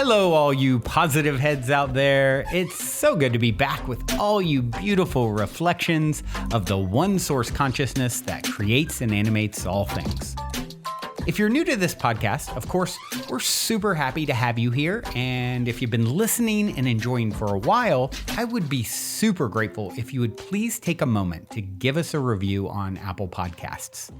Hello, all you positive heads out there. It's so good to be back with all you beautiful reflections of the one source consciousness that creates and animates all things. If you're new to this podcast, of course, we're super happy to have you here. And if you've been listening and enjoying for a while, I would be super grateful if you would please take a moment to give us a review on Apple Podcasts.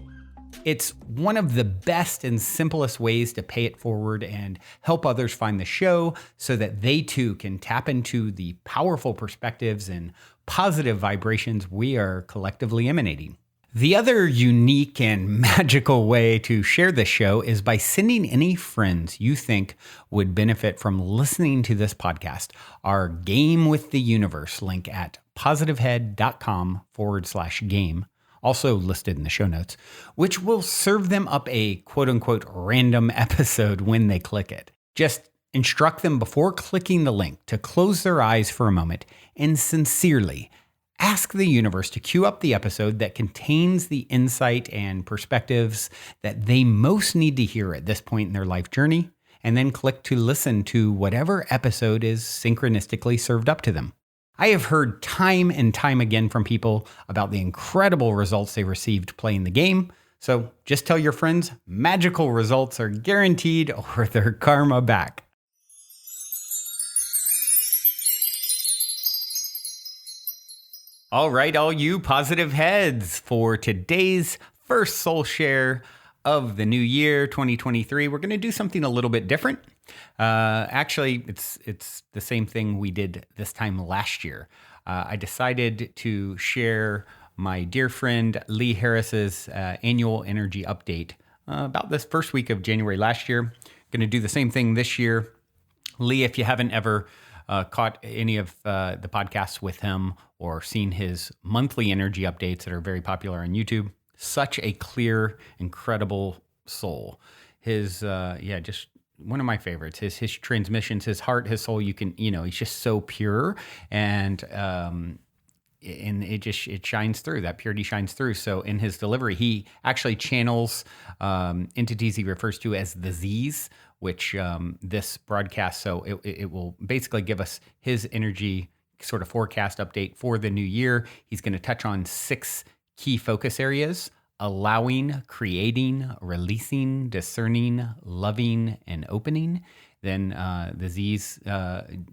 It's one of the best and simplest ways to pay it forward and help others find the show so that they too can tap into the powerful perspectives and positive vibrations we are collectively emanating. The other unique and magical way to share this show is by sending any friends you think would benefit from listening to this podcast our Game with the Universe link at positivehead.com/game. Also listed in the show notes, which will serve them up a quote-unquote random episode when they click it. Just instruct them before clicking the link to close their eyes for a moment and sincerely ask the universe to cue up the episode that contains the insight and perspectives that they most need to hear at this point in their life journey, and then click to listen to whatever episode is synchronistically served up to them. I have heard time and time again from people about the incredible results they received playing the game. So just tell your friends magical results are guaranteed or their karma back. All right, all you positive heads, for today's first soul share of the new year, 2023, we're going to do something a little bit different. Actually, it's the same thing we did this time last year. I decided to share my dear friend Lee Harris's annual energy update about this first week of January last year. Going to do the same thing this year. Lee, if you haven't ever caught any of the podcasts with him or seen his monthly energy updates that are very popular on YouTube, such a clear, incredible soul. His, just one of my favorites. His transmissions, his heart, his soul. He's just so pure, and it shines through. That purity shines through. So in his delivery, he actually channels entities he refers to as the Z's, which this broadcast. So it will basically give us his energy sort of forecast update for the new year. He's going to touch on 6 key focus areas: allowing, creating, releasing, discerning, loving, and opening. Then the Z's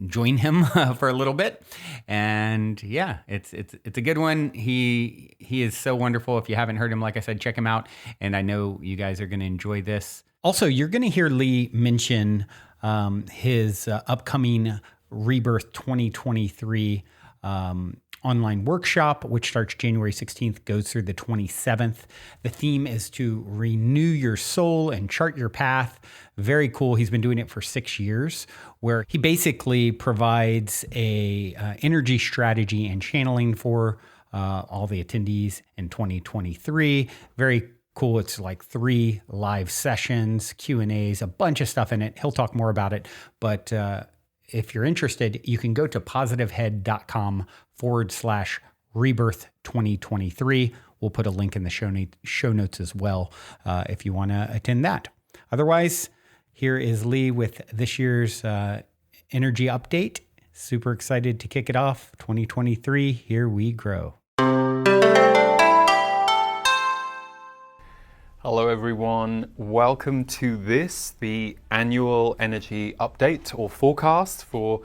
join him for a little bit, and yeah, it's a good one. He is so wonderful. If you haven't heard him, like I said, check him out, and I know you guys are going to enjoy this. Also, you're going to hear Lee mention his upcoming Rebirth 2023 online workshop, which starts January 16th, goes through the 27th. The theme is to renew your soul and chart your path. Very cool. He's been doing it for 6 years, where he basically provides a energy strategy and channeling for all the attendees in 2023. Very cool. It's like 3 live sessions, Q&As, a bunch of stuff in it. He'll talk more about it, but if you're interested, you can go to positivehead.com/rebirth 2023. We'll put a link in the show notes as well if you want to attend that. Otherwise, here is Lee with this year's energy update. Super excited to kick it off. 2023, here we grow. Hello everyone, welcome to the annual energy update or forecast for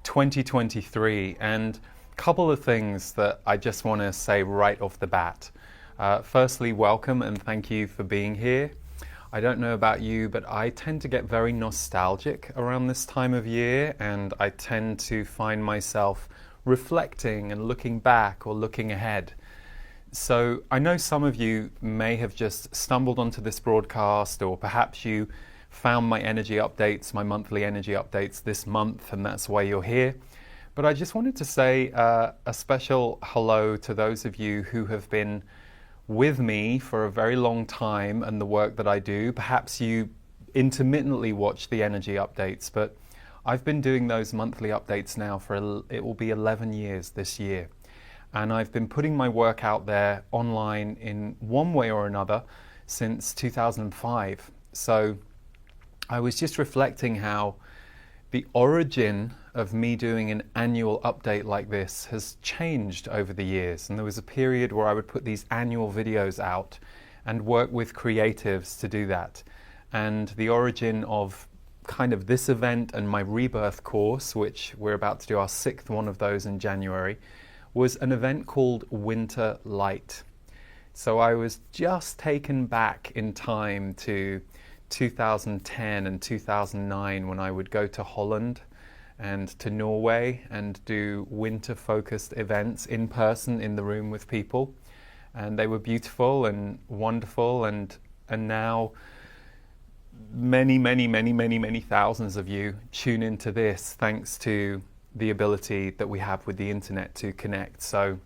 2023, and a couple of things that I just want to say right off the bat. Firstly, welcome and thank you for being here. I don't know about you, but I tend to get very nostalgic around this time of year, and I tend to find myself reflecting and looking back or looking ahead. So I know some of you may have just stumbled onto this broadcast, or perhaps you found my energy updates, my monthly energy updates this month, and that's why you're here. But I just wanted to say a special hello to those of you who have been with me for a very long time and the work that I do. Perhaps you intermittently watch the energy updates, but I've been doing those monthly updates now it will be 11 years this year. And I've been putting my work out there online in one way or another since 2005. So I was just reflecting how the origin of me doing an annual update like this has changed over the years. And there was a period where I would put these annual videos out and work with creatives to do that. And the origin of kind of this event and my Rebirth course, which we're about to do our 6th one of those in January, was an event called Winter Light. So I was just taken back in time to 2010 and 2009 when I would go to Holland and to Norway and do winter-focused events in person in the room with people. And they were beautiful and wonderful, and now many thousands of you tune into this thanks to the ability that we have with the internet to connect. So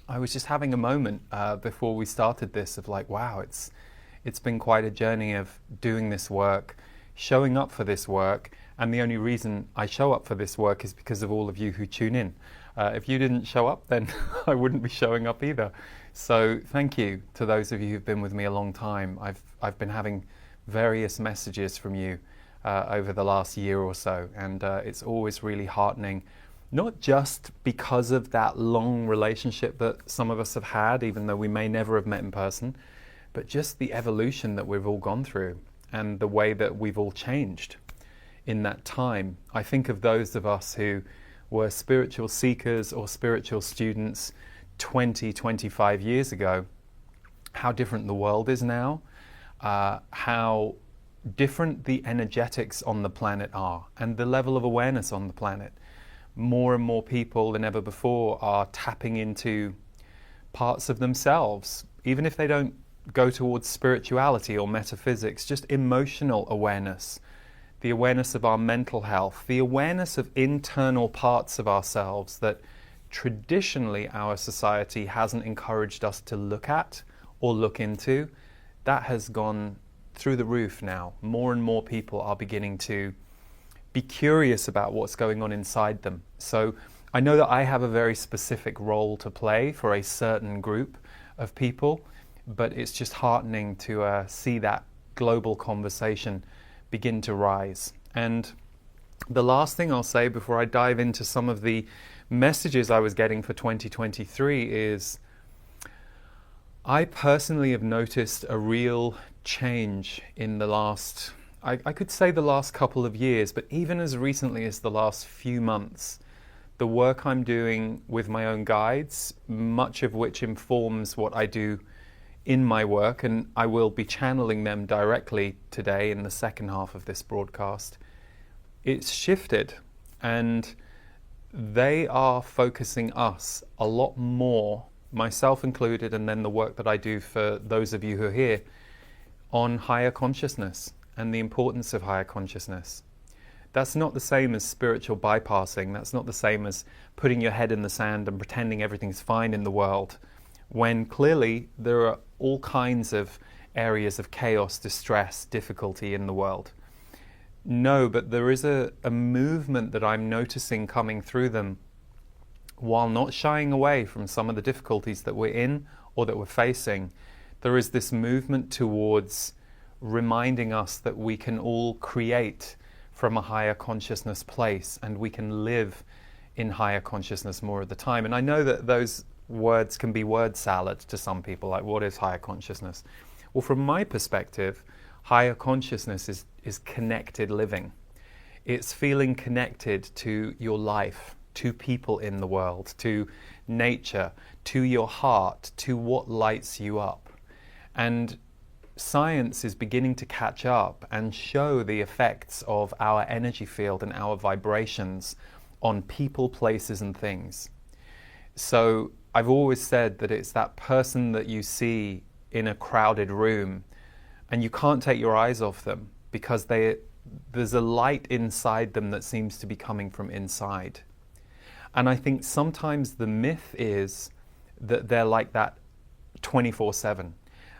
I was just having a moment before we started this of like, wow, it's been quite a journey of doing this work, showing up for this work, and the only reason I show up for this work is because of all of you who tune in. If you didn't show up, then I wouldn't be showing up either. So thank you to those of you who've been with me a long time. I've been having various messages from you over the last year or so, and it's always really heartening, not just because of that long relationship that some of us have had, even though we may never have met in person, but just the evolution that we've all gone through and the way that we've all changed in that time. I think of those of us who were spiritual seekers or spiritual students 25 years ago, how different the world is now, how different the energetics on the planet are, and the level of awareness on the planet. More and more people than ever before are tapping into parts of themselves, even if they don't go towards spirituality or metaphysics, just emotional awareness, the awareness of our mental health, the awareness of internal parts of ourselves that traditionally our society hasn't encouraged us to look at or look into. That has gone through the roof now. More and more people are beginning to be curious about what's going on inside them. So I know that I have a very specific role to play for a certain group of people, but it's just heartening to see that global conversation begin to rise. And the last thing I'll say before I dive into some of the messages I was getting for 2023 is I personally have noticed a real change in the last, I could say the last couple of years, but even as recently as the last few months, the work I'm doing with my own guides, much of which informs what I do in my work, and I will be channeling them directly today in the second half of this broadcast, it's shifted, and they are focusing us a lot more, myself included, and then the work that I do for those of you who are here, on higher consciousness and the importance of higher consciousness. That's not the same as spiritual bypassing. That's not the same as putting your head in the sand and pretending everything's fine in the world, when clearly there are all kinds of areas of chaos, distress, difficulty in the world. No, but there is a movement that I'm noticing coming through them, while not shying away from some of the difficulties that we're in or that we're facing. There is this movement towards reminding us that we can all create from a higher consciousness place, and we can live in higher consciousness more of the time. And I know that those words can be word salad to some people, like what is higher consciousness? Well, from my perspective, higher consciousness is connected living. It's feeling connected to your life, to people in the world, to nature, to your heart, to what lights you up. And science is beginning to catch up and show the effects of our energy field and our vibrations on people, places, and things. So I've always said that it's that person that you see in a crowded room and you can't take your eyes off them because there's a light inside them that seems to be coming from inside. And I think sometimes the myth is that they're like that 24/7.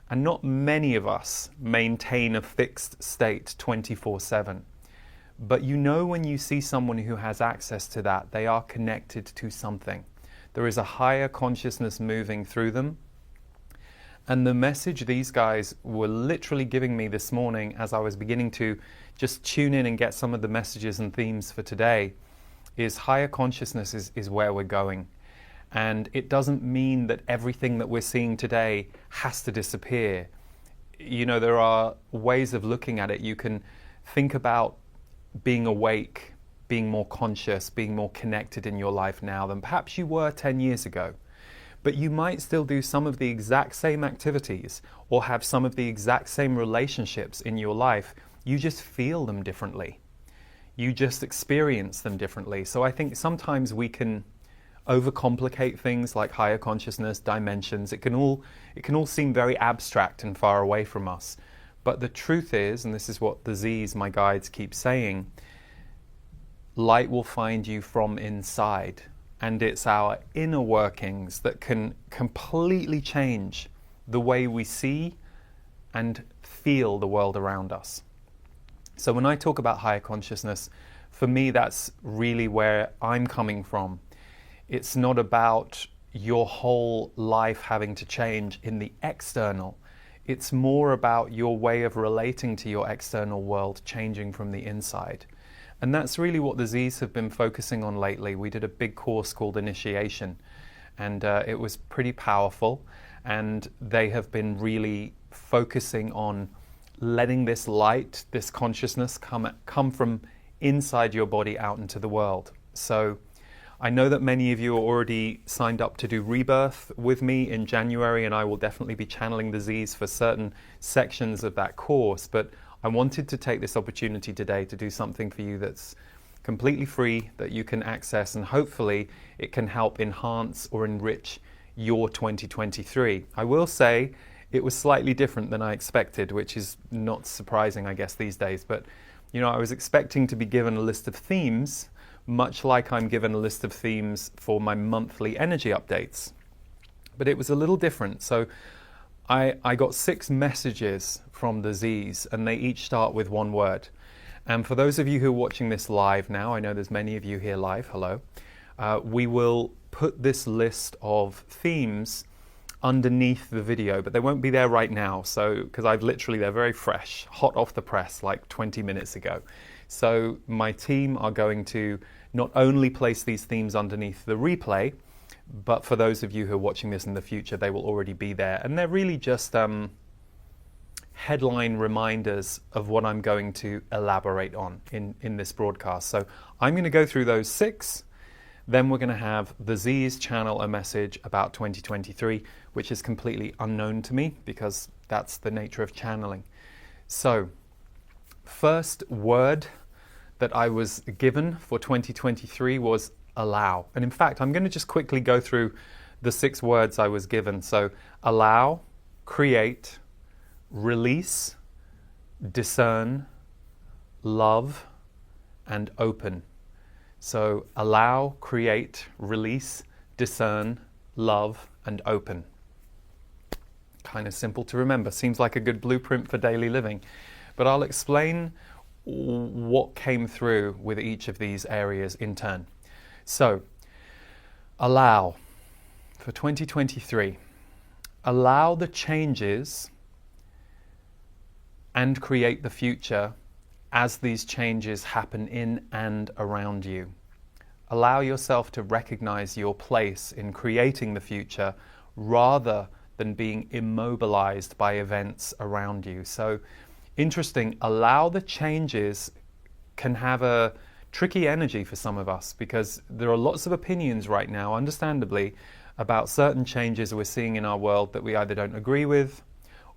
And not many of us maintain a fixed state 24/7. But you know when you see someone who has access to that, they are connected to something. There is a higher consciousness moving through them. And the message these guys were literally giving me this morning as I was beginning to just tune in and get some of the messages and themes for today is higher consciousness is where we're going. And it doesn't mean that everything that we're seeing today has to disappear. You know, there are ways of looking at it. You can think about being awake, being more conscious, being more connected in your life now than perhaps you were 10 years ago. But you might still do some of the exact same activities or have some of the exact same relationships in your life. You just feel them differently. You just experience them differently. So I think sometimes we can overcomplicate things like higher consciousness, dimensions. It can all seem very abstract and far away from us. But the truth is, and this is what the Z's, my guides, keep saying, light will find you from inside. And it's our inner workings that can completely change the way we see and feel the world around us. So when I talk about higher consciousness, for me, that's really where I'm coming from. It's not about your whole life having to change in the external. It's more about your way of relating to your external world changing from the inside. And that's really what the Z's have been focusing on lately. We did a big course called Initiation, and it was pretty powerful. And they have been really focusing on letting this light, this consciousness come from inside your body out into the world. So I know that many of you are already signed up to do Rebirth with me in January, and I will definitely be channeling the Z's for certain sections of that course. But I wanted to take this opportunity today to do something for you that's completely free, that you can access, and hopefully it can help enhance or enrich your 2023. I will say it was slightly different than I expected, which is not surprising, I guess, these days. But, you know, I was expecting to be given a list of themes, much like I'm given a list of themes for my monthly energy updates. But it was a little different. So I got 6 messages from the Z's, and they each start with one word. And for those of you who are watching this live now, I know there's many of you here live, hello, we will put this list of themes underneath the video, but they won't be there right now. So, because they're very fresh, hot off the press, like 20 minutes ago. So my team are going to not only place these themes underneath the replay, but for those of you who are watching this in the future, they will already be there. And they're really just headline reminders of what I'm going to elaborate on in this broadcast. So I'm going to go through those 6. Then we're going to have the Z's channel a message about 2023, which is completely unknown to me because that's the nature of channeling. So first word that I was given for 2023 was allow. And in fact, I'm going to just quickly go through the 6 words I was given. So allow, create, release, discern, love, and open. So allow, create, release, discern, love, and open. Kind of simple to remember. Seems like a good blueprint for daily living. But I'll explain what came through with each of these areas in turn. So, allow for 2023. Allow the changes and create the future as these changes happen in and around you. Allow yourself to recognize your place in creating the future rather than being immobilized by events around you. So, interesting, allow the changes can have a tricky energy for some of us because there are lots of opinions right now, understandably, about certain changes we're seeing in our world that we either don't agree with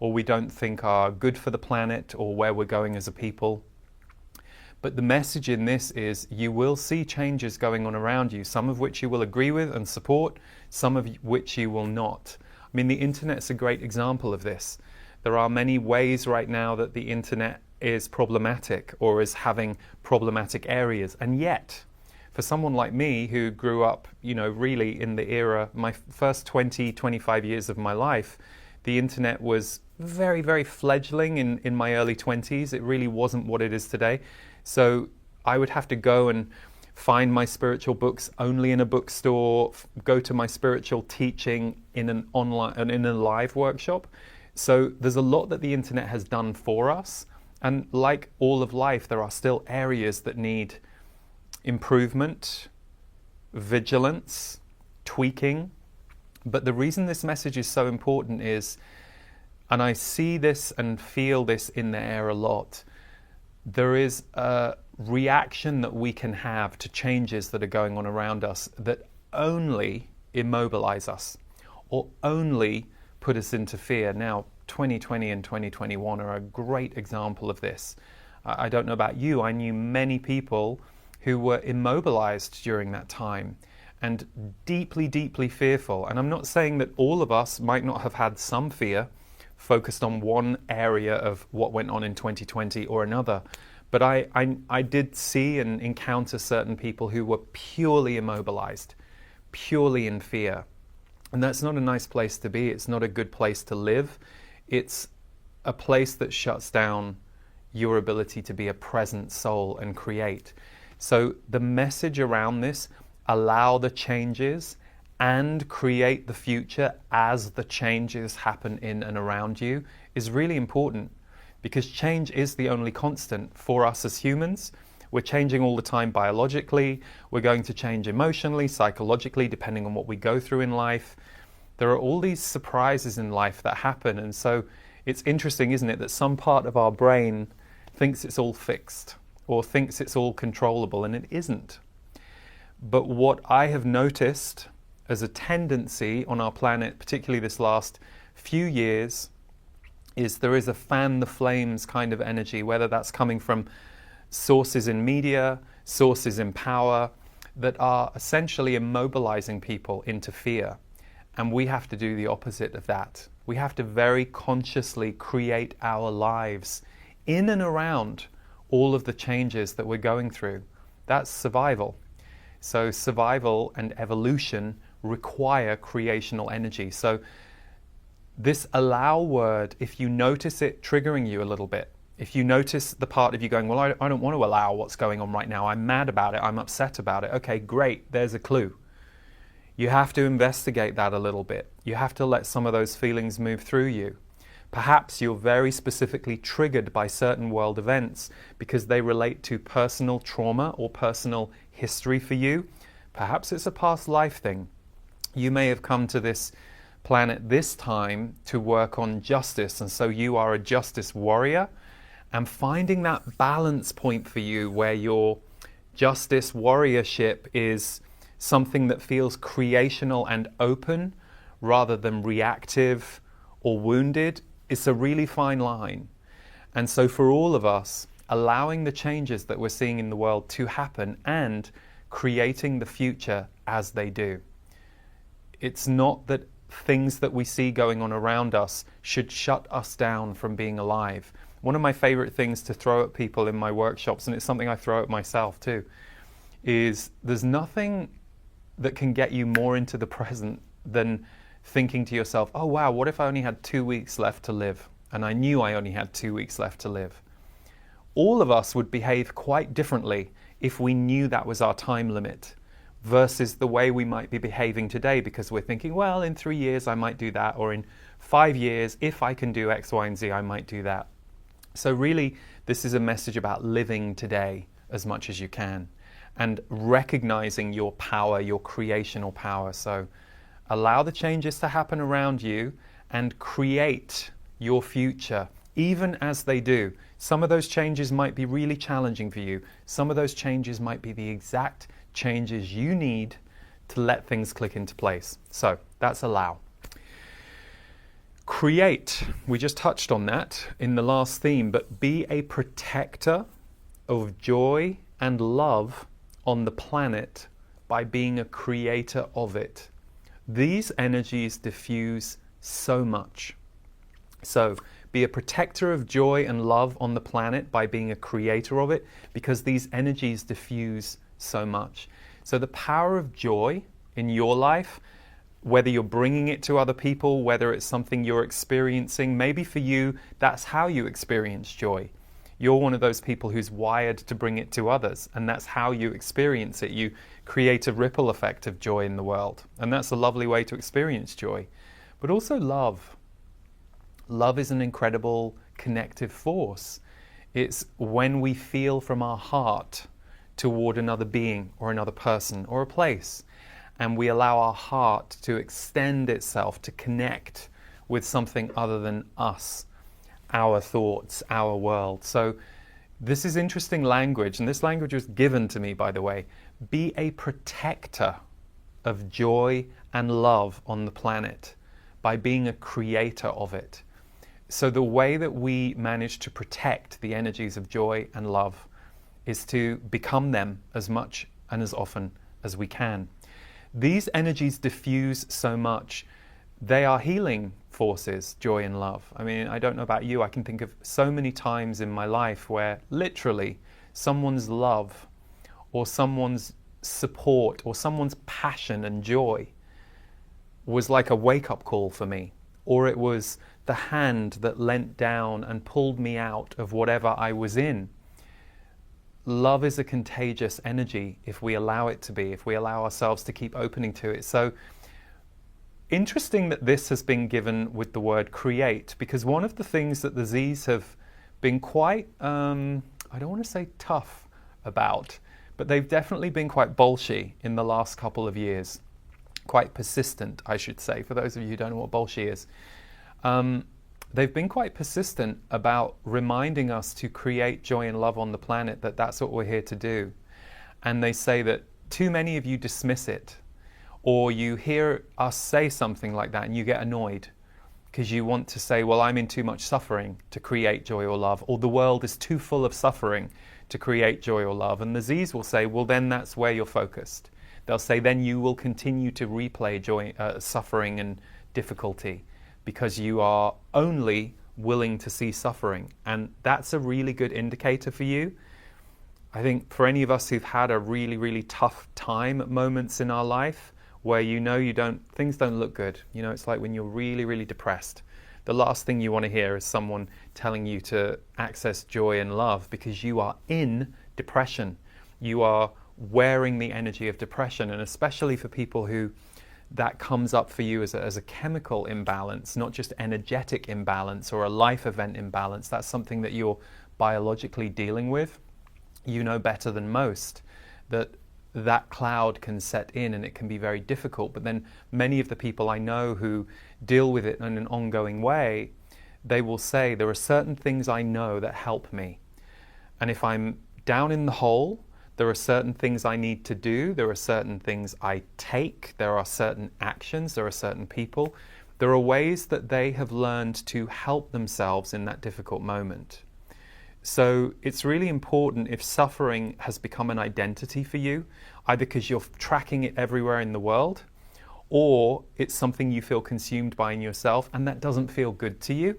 or we don't think are good for the planet or where we're going as a people. But the message in this is you will see changes going on around you, some of which you will agree with and support, some of which you will not. I mean, the internet's a great example of this. There are many ways right now that the internet is problematic or is having problematic areas. And yet, for someone like me who grew up, really in the era, my first 20, 25 years of my life, the internet was very, very fledgling in my early 20s. It really wasn't what it is today. So I would have to go and find my spiritual books only in a bookstore, go to my spiritual teaching in an online and in a live workshop. So there's a lot that the internet has done for us. And like all of life, there are still areas that need improvement, vigilance, tweaking. But the reason this message is so important is, and I see this and feel this in the air a lot, there is a reaction that we can have to changes that are going on around us that only immobilize us or only put us into fear. Now, 2020 and 2021 are a great example of this. I don't know about you, I knew many people who were immobilized during that time and deeply, deeply fearful. And I'm not saying that all of us might not have had some fear focused on one area of what went on in 2020 or another. But I did see and encounter certain people who were purely immobilized, purely in fear. And that's not a nice place to be. It's not a good place to live. It's a place that shuts down your ability to be a present soul and create. So the message around this, allow the changes and create the future as the changes happen in and around you, is really important, because change is the only constant for us as humans. We're changing all the time biologically. We're going to change emotionally, psychologically, depending on what we go through in life. There are all these surprises in life that happen. And so it's interesting, isn't it, that some part of our brain thinks it's all fixed or thinks it's all controllable, and it isn't. But what I have noticed as a tendency on our planet, particularly this last few years, is there is a fan the flames kind of energy, whether that's coming from sources in media, sources in power, that are essentially immobilizing people into fear. And we have to do the opposite of that. We have to very consciously create our lives in and around all of the changes that we're going through. That's survival. So survival and evolution require creational energy. So this allow word, if you notice it triggering you a little bit, if you notice the part of you going, well, I don't want to allow what's going on right now, I'm mad about it, I'm upset about it. Okay, great, there's a clue. You have to investigate that a little bit. You have to let some of those feelings move through you. Perhaps you're very specifically triggered by certain world events because they relate to personal trauma or personal history for you. Perhaps it's a past life thing. You may have come to this planet this time to work on justice, and so you are a justice warrior, and finding that balance point for you where your justice warriorship is something that feels creational and open rather than reactive or wounded, it's a really fine line. And so for all of us, allowing the changes that we're seeing in the world to happen and creating the future as they do. It's not that things that we see going on around us should shut us down from being alive. One of my favorite things to throw at people in my workshops, and it's something I throw at myself too, is there's nothing that can get you more into the present than thinking to yourself, oh wow, what if I only had 2 weeks left to live? And I knew I only had 2 weeks left to live. All of us would behave quite differently if we knew that was our time limit versus the way we might be behaving today, because we're thinking, well, in 3 years I might do that, or in 5 years, if I can do X, Y, and Z, I might do that. So really, this is a message about living today as much as you can and recognizing your power, your creational power. So allow the changes to happen around you and create your future, even as they do. Some of those changes might be really challenging for you. Some of those changes might be the exact changes you need to let things click into place. So that's allow. Create, we just touched on that in the last theme, but be a protector of joy and love on the planet by being a creator of it. These energies diffuse so much. So be a protector of joy and love on the planet by being a creator of it, because these energies diffuse so much. So the power of joy in your life, whether you're bringing it to other people, whether it's something you're experiencing, maybe for you, that's how you experience joy. you're one of those people who's wired to bring it to others, and that's how you experience it. You create a ripple effect of joy in the world, and that's a lovely way to experience joy. But also love. Love is an incredible connective force. It's when we feel from our heart toward another being or another person or a place, and we allow our heart to extend itself to connect with something other than us, our thoughts, our world. So this is interesting language, and this language was given to me, by the way. Be a protector of joy and love on the planet by being a creator of it. So the way that we manage to protect the energies of joy and love is to become them as much and as often as we can. These energies diffuse so much. They are healing forces, joy and love. I mean, I don't know about you, I can think of so many times in my life where literally someone's love or someone's support or someone's passion and joy was like a wake-up call for me, or it was the hand that leant down and pulled me out of whatever I was in. Love is a contagious energy if we allow it to be, if we allow ourselves to keep opening to it. So interesting that this has been given with the word create, because one of the things that the Z's have been quite, I don't want to say tough about, but they've definitely been quite bolshy in the last couple of years. Quite persistent, I should say, for those of you who don't know what bolshy is. They've been quite persistent about reminding us to create joy and love on the planet, that that's what we're here to do. And they say that too many of you dismiss it, or you hear us say something like that and you get annoyed because you want to say, well, I'm in too much suffering to create joy or love, or the world is too full of suffering to create joy or love. And the Z's will say, well, then that's where you're focused. They'll say, then you will continue to replay joy, suffering and difficulty, because you are only willing to see suffering. And that's a really good indicator for you. I think for any of us who've had a really, really tough time at moments in our life where things don't look good. You know, it's like when you're really, really depressed. The last thing you want to hear is someone telling you to access joy and love, because you are in depression. You are wearing the energy of depression, and especially for people who that comes up for you as a chemical imbalance, not just energetic imbalance or a life event imbalance. That's something that you're biologically dealing with. You know better than most that cloud can set in and it can be very difficult. But then many of the people I know who deal with it in an ongoing way, they will say, there are certain things I know that help me. And if I'm down in the hole, there are certain things I need to do. There are certain things I take. There are certain actions. There are certain people. There are ways that they have learned to help themselves in that difficult moment. So it's really important, if suffering has become an identity for you, either because you're tracking it everywhere in the world, or it's something you feel consumed by in yourself and that doesn't feel good to you.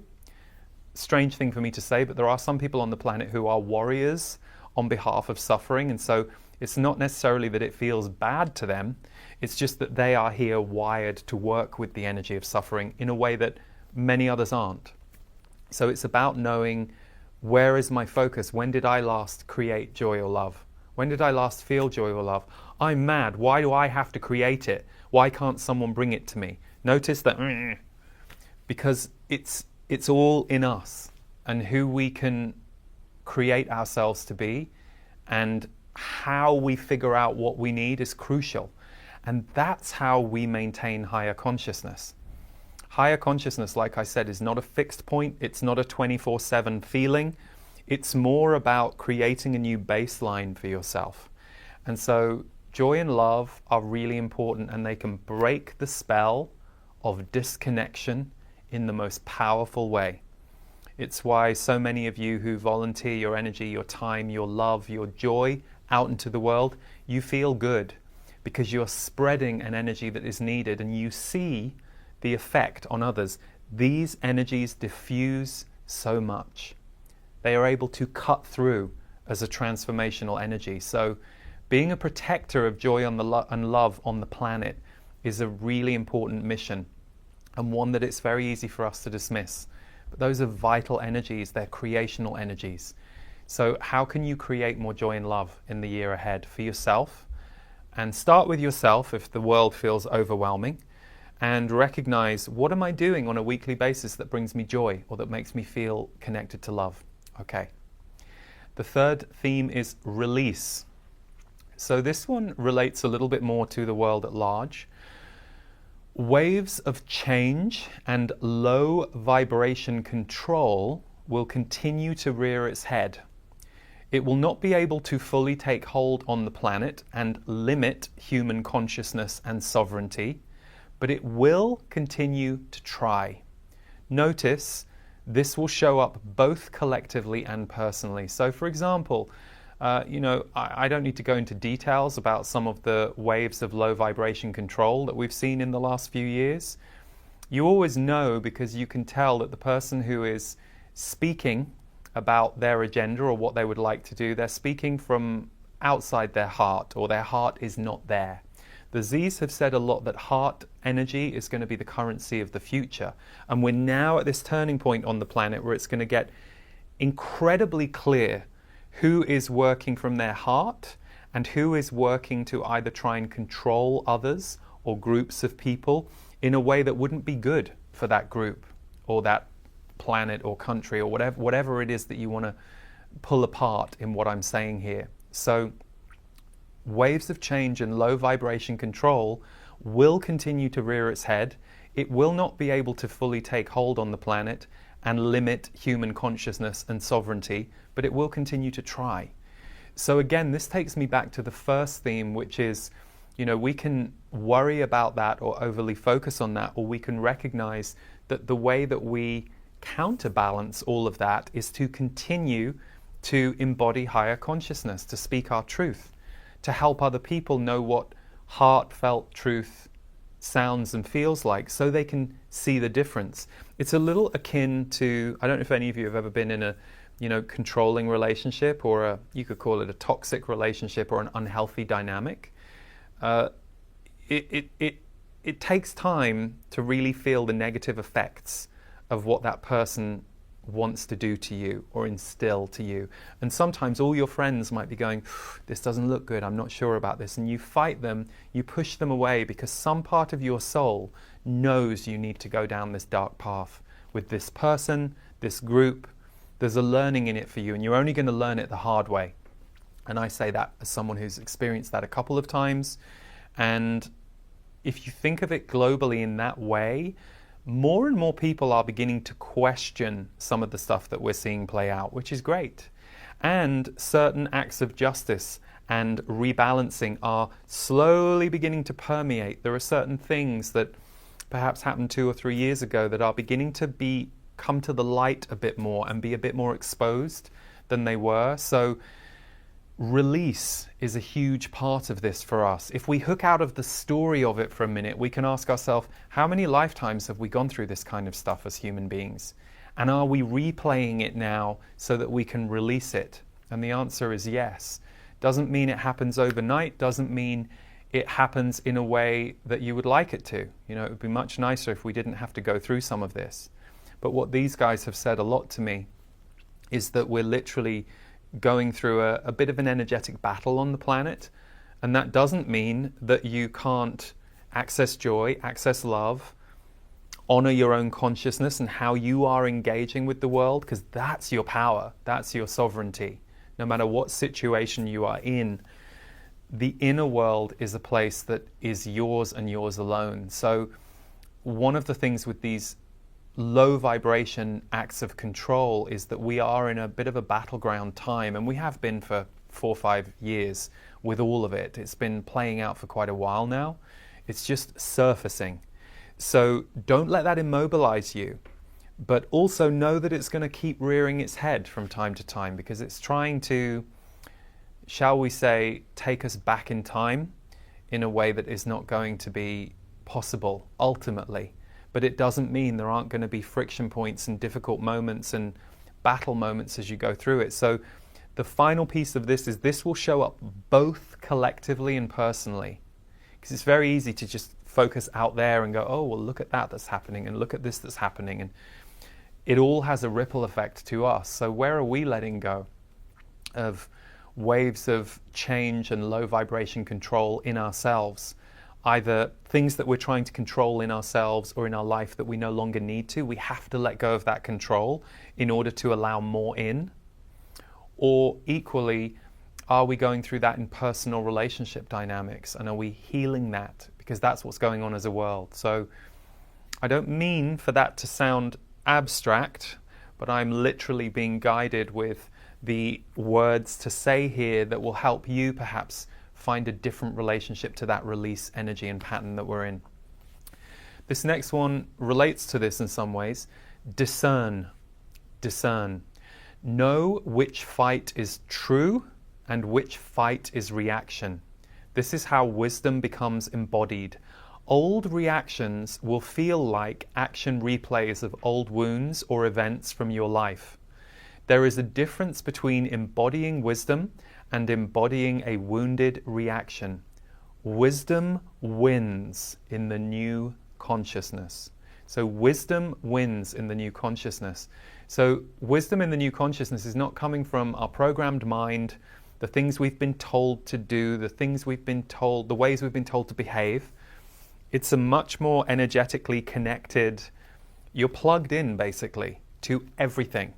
Strange thing for me to say, but there are some people on the planet who are warriors on behalf of suffering, and so it's not necessarily that it feels bad to them, it's just that they are here wired to work with the energy of suffering in a way that many others aren't. So it's about knowing, where is my focus? When did I last create joy or love? When did I last feel joy or love? I'm mad. Why do I have to create it? Why can't someone bring it to me? Notice that, because it's all in us, and who we can create ourselves to be and how we figure out what we need is crucial. And that's how we maintain higher consciousness. Higher consciousness, like I said, is not a fixed point. It's not a 24/7 feeling. It's more about creating a new baseline for yourself. And so joy and love are really important, and they can break the spell of disconnection in the most powerful way. It's why so many of you who volunteer your energy, your time, your love, your joy out into the world, you feel good because you're spreading an energy that is needed, and you see the effect on others. These energies diffuse so much. They are able to cut through as a transformational energy. So being a protector of joy and love on the planet is a really important mission, and one that it's very easy for us to dismiss. But those are vital energies. They're creational energies. So how can you create more joy and love in the year ahead for yourself? And start with yourself if the world feels overwhelming, and recognize, what am I doing on a weekly basis that brings me joy or that makes me feel connected to love? Okay. The third theme is release. So this one relates a little bit more to the world at large. Waves of change and low vibration control will continue to rear its head. It will not be able to fully take hold on the planet and limit human consciousness and sovereignty, but it will continue to try. Notice, this will show up both collectively and personally. So for example, I don't need to go into details about some of the waves of low vibration control that we've seen in the last few years. You always know, because you can tell that the person who is speaking about their agenda or what they would like to do, they're speaking from outside their heart, or their heart is not there. The Z's have said a lot that heart energy is going to be the currency of the future. And we're now at this turning point on the planet where it's going to get incredibly clear who is working from their heart and who is working to either try and control others or groups of people in a way that wouldn't be good for that group or that planet or country or whatever it is that you want to pull apart in what I'm saying here. So waves of change and low vibration control will continue to rear its head. It will not be able to fully take hold on the planet and limit human consciousness and sovereignty, but it will continue to try. So again, this takes me back to the first theme, which is, we can worry about that or overly focus on that, or we can recognize that the way that we counterbalance all of that is to continue to embody higher consciousness, to speak our truth, to help other people know what heartfelt truth sounds and feels like, so they can see the difference. It's a little akin to, I don't know if any of you have ever been in a controlling relationship, or you could call it a toxic relationship or an unhealthy dynamic. It takes time to really feel the negative effects of what that person wants to do to you or instill to you. And sometimes all your friends might be going, this doesn't look good, I'm not sure about this. And you fight them, you push them away, because some part of your soul knows you need to go down this dark path with this person, this group. There's a learning in it for you, and you're only going to learn it the hard way. And I say that as someone who's experienced that a couple of times. And if you think of it globally in that way, more and more people are beginning to question some of the stuff that we're seeing play out, which is great. And certain acts of justice and rebalancing are slowly beginning to permeate. There are certain things that perhaps happened 2 or 3 years ago that are beginning to come to the light a bit more and be a bit more exposed than they were. So release is a huge part of this for us. If we hook out of the story of it for a minute, we can ask ourselves, how many lifetimes have we gone through this kind of stuff as human beings? And are we replaying it now so that we can release it? And the answer is yes. Doesn't mean it happens overnight, doesn't mean it happens in a way that you would like it to. It would be much nicer if we didn't have to go through some of this. But what these guys have said a lot to me is that we're literally going through a bit of an energetic battle on the planet. And that doesn't mean that you can't access joy, access love, honor your own consciousness and how you are engaging with the world, because that's your power, that's your sovereignty. No matter what situation you are in, the inner world is a place that is yours and yours alone. So one of the things with these low vibration acts of control is that we are in a bit of a battleground time, and we have been for 4 or 5 years with all of it. It's been playing out for quite a while now. It's just surfacing. So don't let that immobilize you, but also know that it's going to keep rearing its head from time to time, because it's trying to, shall we say, take us back in time in a way that is not going to be possible ultimately. But it doesn't mean there aren't going to be friction points and difficult moments and battle moments as you go through it. So the final piece of this is this will show up both collectively and personally. Because it's very easy to just focus out there and go, oh, well, look at that that's happening, and look at this that's happening. And it all has a ripple effect to us. So where are we letting go? of waves of change and low vibration control in ourselves. Either things that we're trying to control in ourselves or in our life that we no longer need to. We have to let go of that control in order to allow more in. Or equally, are we going through that in personal relationship dynamics, and are we healing that? Because that's what's going on as a world. So I don't mean for that to sound abstract, but I'm literally being guided with the words to say here that will help you perhaps find a different relationship to that release energy and pattern that we're in. This next one relates to this in some ways. Discern. Discern. Know which fight is true and which fight is reaction. This is how wisdom becomes embodied. Old reactions will feel like action replays of old wounds or events from your life. There is a difference between embodying wisdom and embodying a wounded reaction. Wisdom wins in the new consciousness. So wisdom wins in the new consciousness. So wisdom in the new consciousness is not coming from our programmed mind, the things we've been told to do, the things we've been told, the ways we've been told to behave. It's a much more energetically connected, you're plugged in basically to everything.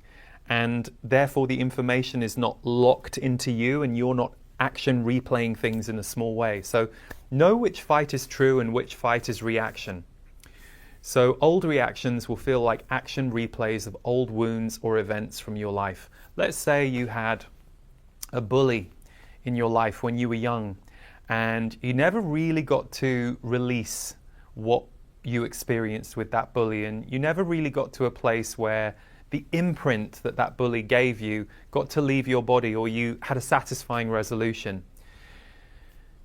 And therefore the information is not locked into you and you're not action replaying things in a small way. So know which fight is true and which fight is reaction. So old reactions will feel like action replays of old wounds or events from your life. Let's say you had a bully in your life when you were young and you never really got to release what you experienced with that bully, and you never really got to a place where the imprint that that bully gave you got to leave your body, or you had a satisfying resolution.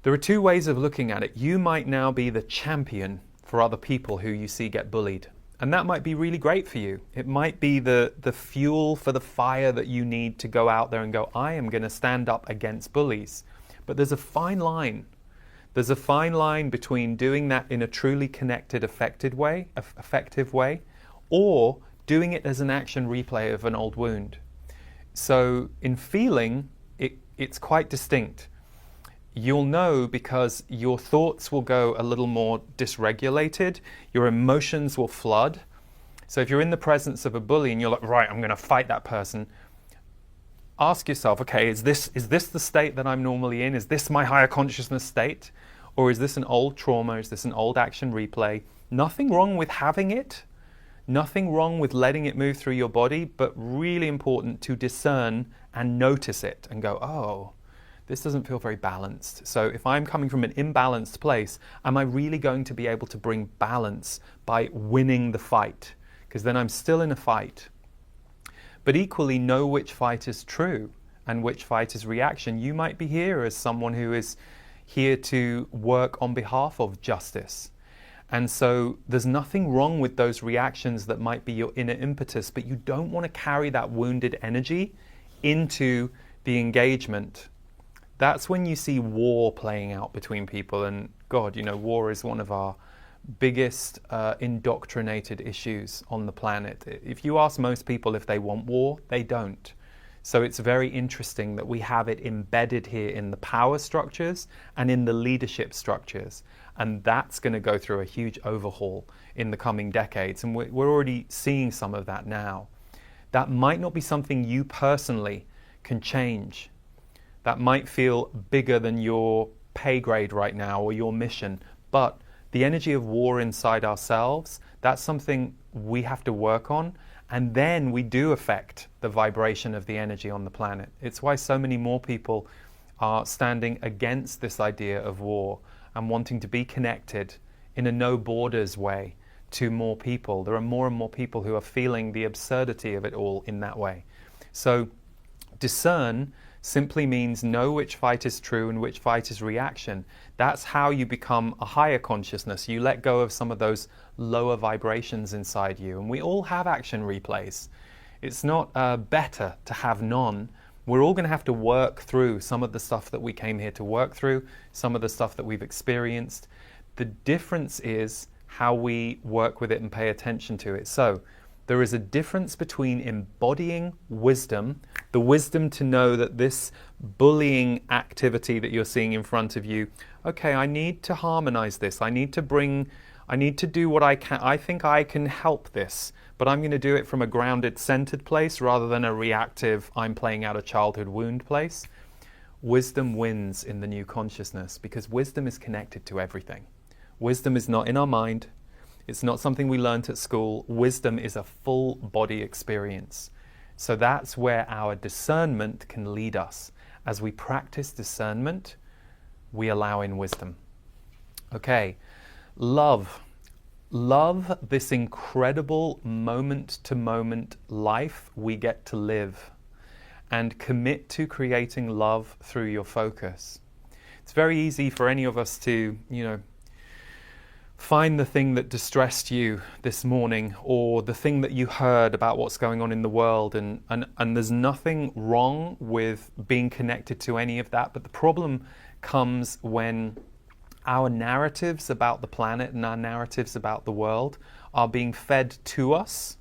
There are two ways of looking at it. You might now be the champion for other people who you see get bullied. And that might be really great for you. It might be the fuel for the fire that you need to go out there and go, I am going to stand up against bullies. But there's a fine line. There's a fine line between doing that in a truly connected, effective way, or doing it as an action replay of an old wound. So in feeling, it's quite distinct. You'll know because your thoughts will go a little more dysregulated, your emotions will flood. So if you're in the presence of a bully and you're like, right, I'm going to fight that person, ask yourself, okay, is this the state that I'm normally in? Is this my higher consciousness state? Or is this an old trauma? Is this an old action replay? Nothing wrong with having it. Nothing wrong with letting it move through your body, but really important to discern and notice it and go, oh, this doesn't feel very balanced. So if I'm coming from an imbalanced place, am I really going to be able to bring balance by winning the fight? Because then I'm still in a fight. But equally, know which fight is true and which fight is reaction. You might be here as someone who is here to work on behalf of justice. And so there's nothing wrong with those reactions that might be your inner impetus, but you don't want to carry that wounded energy into the engagement. That's when you see war playing out between people. And God, war is one of our biggest indoctrinated issues on the planet. If you ask most people if they want war, they don't. So it's very interesting that we have it embedded here in the power structures and in the leadership structures. And that's going to go through a huge overhaul in the coming decades. And we're already seeing some of that now. That might not be something you personally can change. That might feel bigger than your pay grade right now or your mission. But the energy of war inside ourselves, that's something we have to work on. And then we do affect the vibration of the energy on the planet. It's why so many more people are standing against this idea of war and wanting to be connected in a no borders way to more people. There are more and more people who are feeling the absurdity of it all in that way. So discern simply means know which fight is true and which fight is reaction. That's how you become a higher consciousness. You let go of some of those lower vibrations inside you. And we all have action replays. It's not better to have none. We're all going to have to work through some of the stuff that we came here to work through, some of the stuff that we've experienced. The difference is how we work with it and pay attention to it. So There is a difference between embodying wisdom, the wisdom to know that this bullying activity that you're seeing in front of you, okay, I need to harmonize this. I need to do what I can. I think I can help this, but I'm going to do it from a grounded, centered place rather than a reactive, I'm playing out a childhood wound place. Wisdom wins in the new consciousness because wisdom is connected to everything. Wisdom is not in our mind. It's not something we learnt at school. Wisdom is a full body experience. So that's where our discernment can lead us. As we practice discernment, we allow in wisdom. Okay, love. Love this incredible moment-to-moment life we get to live. And commit to creating love through your focus. It's very easy for any of us to, find the thing that distressed you this morning or the thing that you heard about what's going on in the world. And there's nothing wrong with being connected to any of that. But the problem comes when our narratives about the planet and our narratives about the world are being fed to us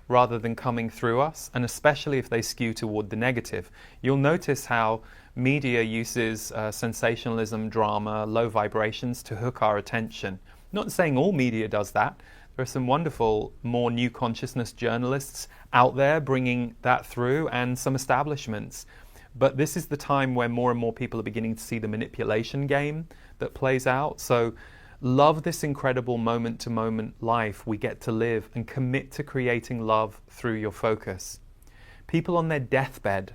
rather than coming through us, and especially if they skew toward the negative. You'll notice how media uses sensationalism, drama, low vibrations to hook our attention. Not saying all media does that. There are some wonderful, more new consciousness journalists out there bringing that through, and some establishments. But this is the time where more and more people are beginning to see the manipulation game that plays out. So love this incredible moment-to-moment life we get to live and commit to creating love through your focus. People on their deathbed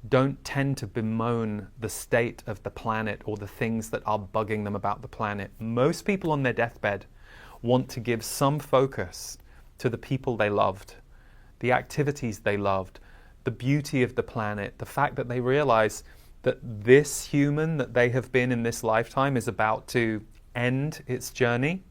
don't tend to bemoan the state of the planet or the things that are bugging them about the planet. Most people on their deathbed want to give some focus to the people they loved, the activities they loved, the beauty of the planet, the fact that they realize that this human that they have been in this lifetime is about to end its journey,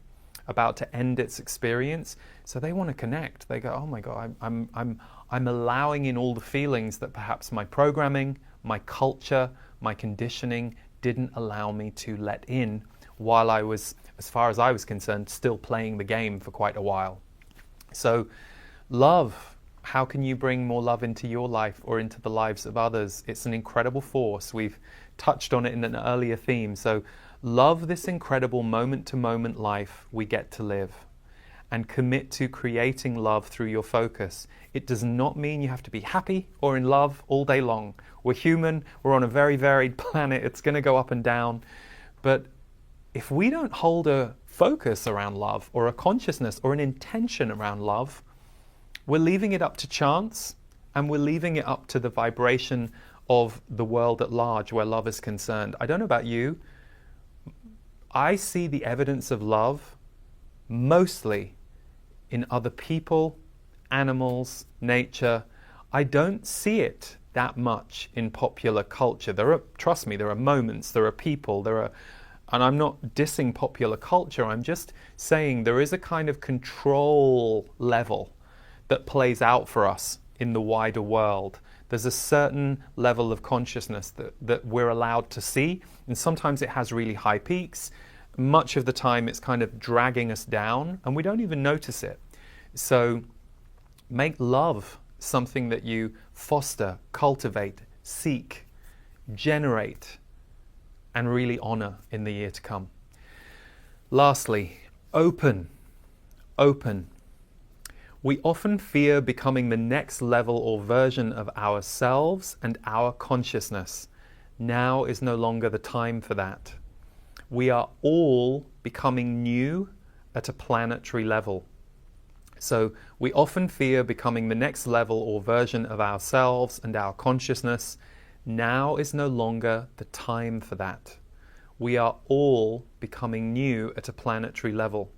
about to end its experience. So they want to connect. They go, oh my God, I'm allowing in all the feelings that perhaps my programming, my culture, my conditioning didn't allow me to let in while I was, as far as I was concerned, still playing the game for quite a while. So love, how can you bring more love into your life or into the lives of others? It's an incredible force. We've touched on it in an earlier theme. So love this incredible moment-to-moment life we get to live and commit to creating love through your focus. It does not mean you have to be happy or in love all day long. We're human, we're on a very varied planet, it's going to go up and down. But if we don't hold a focus around love or a consciousness or an intention around love, we're leaving it up to chance and we're leaving it up to the vibration of the world at large where love is concerned. I don't know about you, I see the evidence of love mostly in other people, animals, nature. I don't see it that much in popular culture. Trust me, there are moments, there are people, and I'm not dissing popular culture, I'm just saying there is a kind of control level that plays out for us in the wider world. There's a certain level of consciousness that we're allowed to see, and sometimes it has really high peaks. Much of the time it's kind of dragging us down and we don't even notice it. So make love something that you foster, cultivate, seek, generate, and really honor in the year to come. Lastly, open. We often fear becoming the next level or version of ourselves and our consciousness. Now is no longer the time for that. We are all becoming new at a planetary level. So we often fear becoming the next level or version of ourselves and our consciousness. Now is no longer the time for that. We are all becoming new at a planetary level.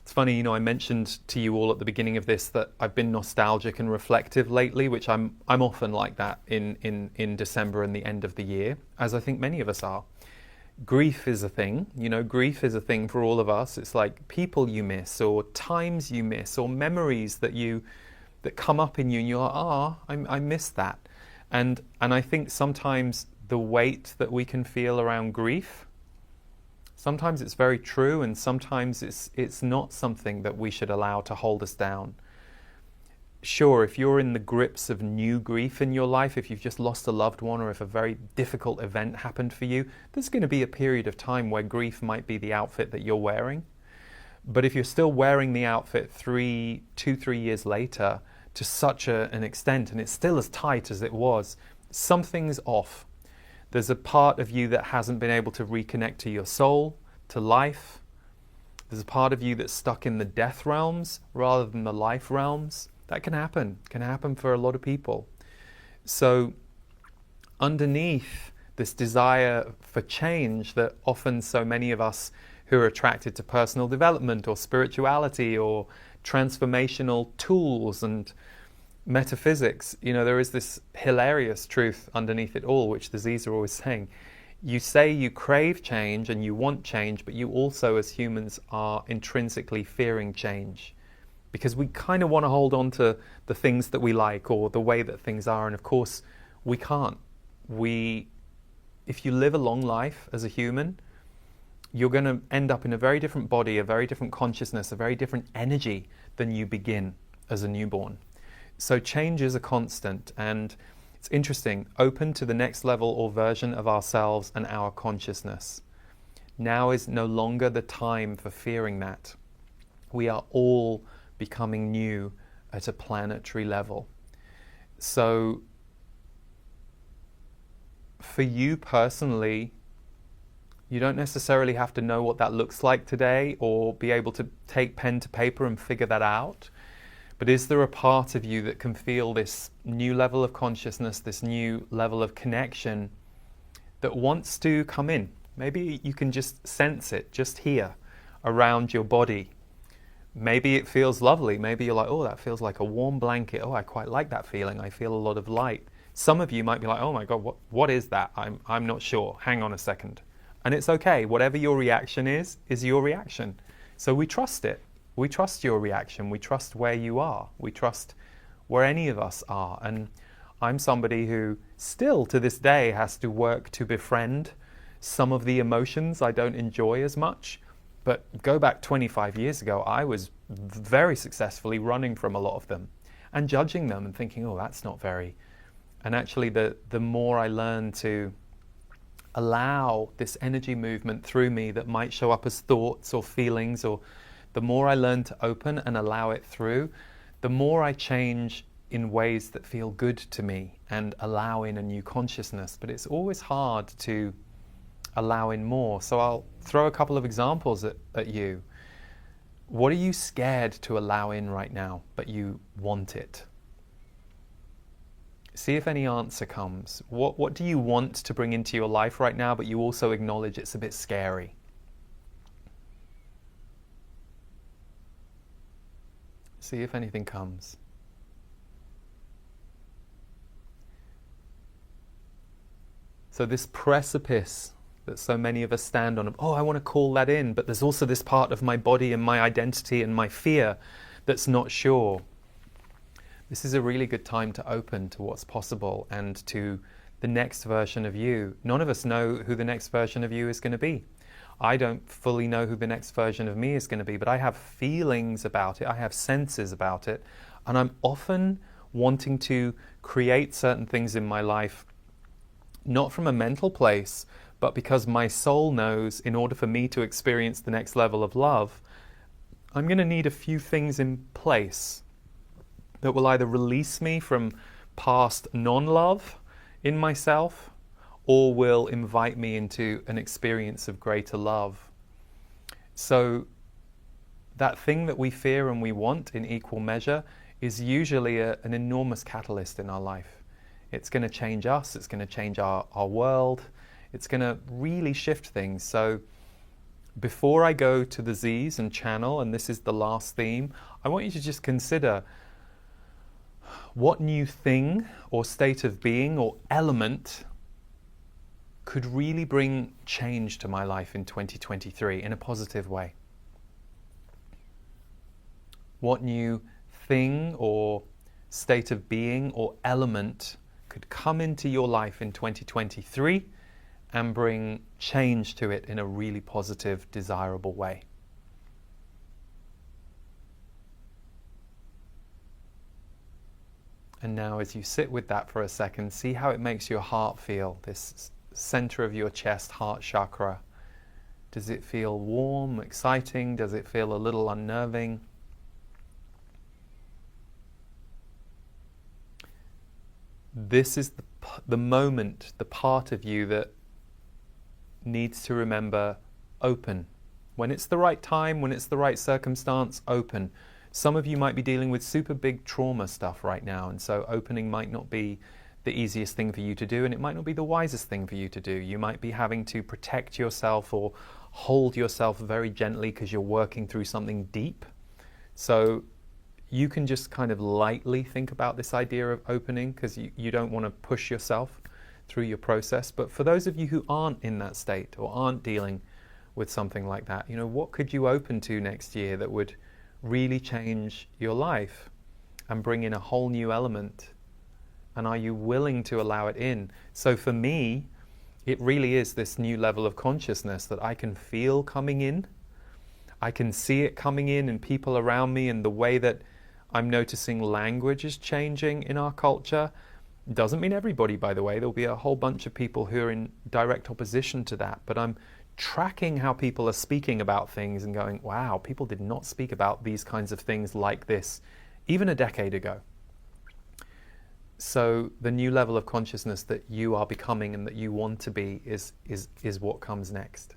It's funny, I mentioned to you all at the beginning of this that I've been nostalgic and reflective lately, which I'm often like that in December and the end of the year, as I think many of us are. Grief is a thing, grief is a thing for all of us. It's like people you miss or times you miss or memories that come up in you and you're like, I miss that. And I think sometimes the weight that we can feel around grief, sometimes it's very true and sometimes it's not something that we should allow to hold us down. sure, if you're in the grips of new grief in your life, if you've just lost a loved one, or if a very difficult event happened for you, there's going to be a period of time where grief might be the outfit that you're wearing. But if you're still wearing the outfit 3 years later to such an extent, and it's still as tight as it was, something's off. There's a part of you that hasn't been able to reconnect to your soul, to life. There's a part of you that's stuck in the death realms rather than the life realms. That can happen for a lot of people. So underneath this desire for change that often so many of us who are attracted to personal development or spirituality or transformational tools and metaphysics, there is this hilarious truth underneath it all, which the Z's are always saying. You say you crave change and you want change, but you also, as humans, are intrinsically fearing change. Because we kind of want to hold on to the things that we like or the way that things are. And of course, we can't. If you live a long life as a human, you're going to end up in a very different body, a very different consciousness, a very different energy than you begin as a newborn. So change is a constant, and it's interesting, open to the next level or version of ourselves and our consciousness. Now is no longer the time for fearing that. We are all becoming new at a planetary level. So for you personally, you don't necessarily have to know what that looks like today or be able to take pen to paper and figure that out. But is there a part of you that can feel this new level of consciousness, this new level of connection that wants to come in? Maybe you can just sense it, just here, around your body. Maybe it feels lovely. Maybe you're like, oh, that feels like a warm blanket. Oh, I quite like that feeling. I feel a lot of light. Some of you might be like, oh my God, what is that? I'm not sure. Hang on a second. And it's okay. Whatever your reaction is your reaction. So we trust it. We trust your reaction. We trust where you are. We trust where any of us are. And I'm somebody who still to this day has to work to befriend some of the emotions I don't enjoy as much. But go back 25 years ago, I was very successfully running from a lot of them and judging them and thinking, oh, that's not very. And actually, the more I learn to allow this energy movement through me that might show up as thoughts or feelings, or the more I learn to open and allow it through, the more I change in ways that feel good to me and allow in a new consciousness. But it's always hard to allow in more. So I'll throw a couple of examples at you. What are you scared to allow in right now, but you want it? See if any answer comes. What do you want to bring into your life right now, but you also acknowledge it's a bit scary? See if anything comes. So this precipice that so many of us stand on, oh, I want to call that in, but there's also this part of my body and my identity and my fear that's not sure. This is a really good time to open to what's possible and to the next version of you. None of us know who the next version of you is going to be. I don't fully know who the next version of me is going to be, but I have feelings about it. I have senses about it. And I'm often wanting to create certain things in my life, not from a mental place, but because my soul knows in order for me to experience the next level of love, I'm going to need a few things in place that will either release me from past non-love in myself or will invite me into an experience of greater love. So that thing that we fear and we want in equal measure is usually an enormous catalyst in our life. It's going to change us, it's going to change our world, it's going to really shift things. So before I go to the Z's and channel, and this is the last theme, I want you to just consider what new thing or state of being or element could really bring change to my life in 2023 in a positive way. What new thing or state of being or element could come into your life in 2023 and bring change to it in a really positive, desirable way. And now as you sit with that for a second, see how it makes your heart feel, this center of your chest, heart chakra. Does it feel warm, exciting? Does it feel a little unnerving? This is the moment, the part of you that needs to remember open. When it's the right time, when it's the right circumstance, open. Some of you might be dealing with super big trauma stuff right now, and so opening might not be the easiest thing for you to do, and it might not be the wisest thing for you to do. You might be having to protect yourself or hold yourself very gently because you're working through something deep. So you can just kind of lightly think about this idea of opening, because you don't want to push yourself through your process. But for those of you who aren't in that state or aren't dealing with something like that, what could you open to next year that would really change your life and bring in a whole new element? And are you willing to allow it in? So for me, it really is this new level of consciousness that I can feel coming in. I can see it coming in people around me, and the way that I'm noticing language is changing in our culture. Doesn't mean everybody, by the way. There'll be a whole bunch of people who are in direct opposition to that. But I'm tracking how people are speaking about things and going, wow, people did not speak about these kinds of things like this even a decade ago. So the new level of consciousness that you are becoming and that you want to be is what comes next.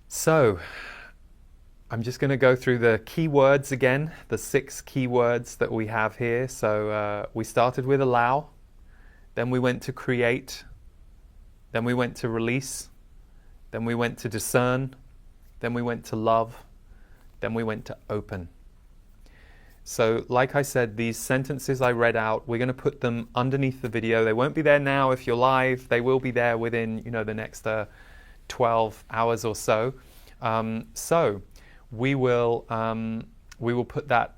So I'm just going to go through the key words again, the 6 key words that we have here. So we started with allow, then we went to create, then we went to release, then we went to discern, then we went to love, then we went to open. So like I said, these sentences I read out, we're going to put them underneath the video. They won't be there now if you're live. They will be there within the next 12 hours or so. So we will put that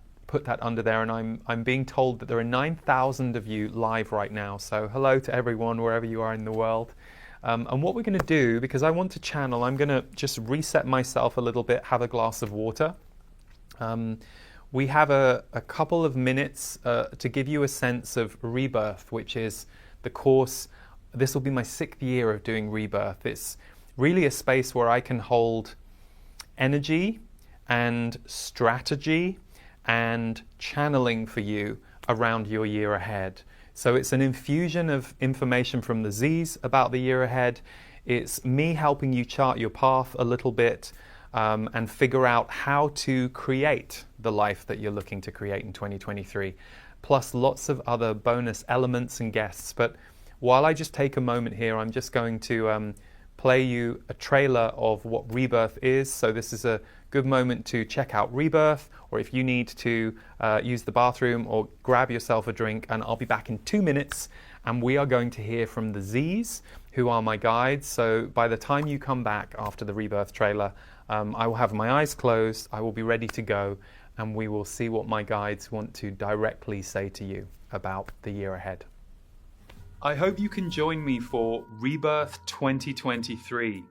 under there, and I'm being told that there are 9,000 of you live right now. So hello to everyone wherever you are in the world. And what we're going to do, because I want to channel, I'm going to just reset myself a little bit, have a glass of water. We have a couple of minutes to give you a sense of Rebirth, which is the course. This will be my 6th year of doing Rebirth. It's really a space where I can hold energy and strategy and channeling for you around your year ahead. So it's an infusion of information from the Z's about the year ahead. It's me helping you chart your path a little bit and figure out how to create the life that you're looking to create in 2023, plus lots of other bonus elements and guests. But while I just take a moment here, I'm just going to play you a trailer of what Rebirth is. So this is a good moment to check out Rebirth, or if you need to use the bathroom or grab yourself a drink, and I'll be back in 2 minutes, and we are going to hear from the Z's, who are my guides. So by the time you come back after the Rebirth trailer, I will have my eyes closed, I will be ready to go, and we will see what my guides want to directly say to you about the year ahead. I hope you can join me for Rebirth 2023.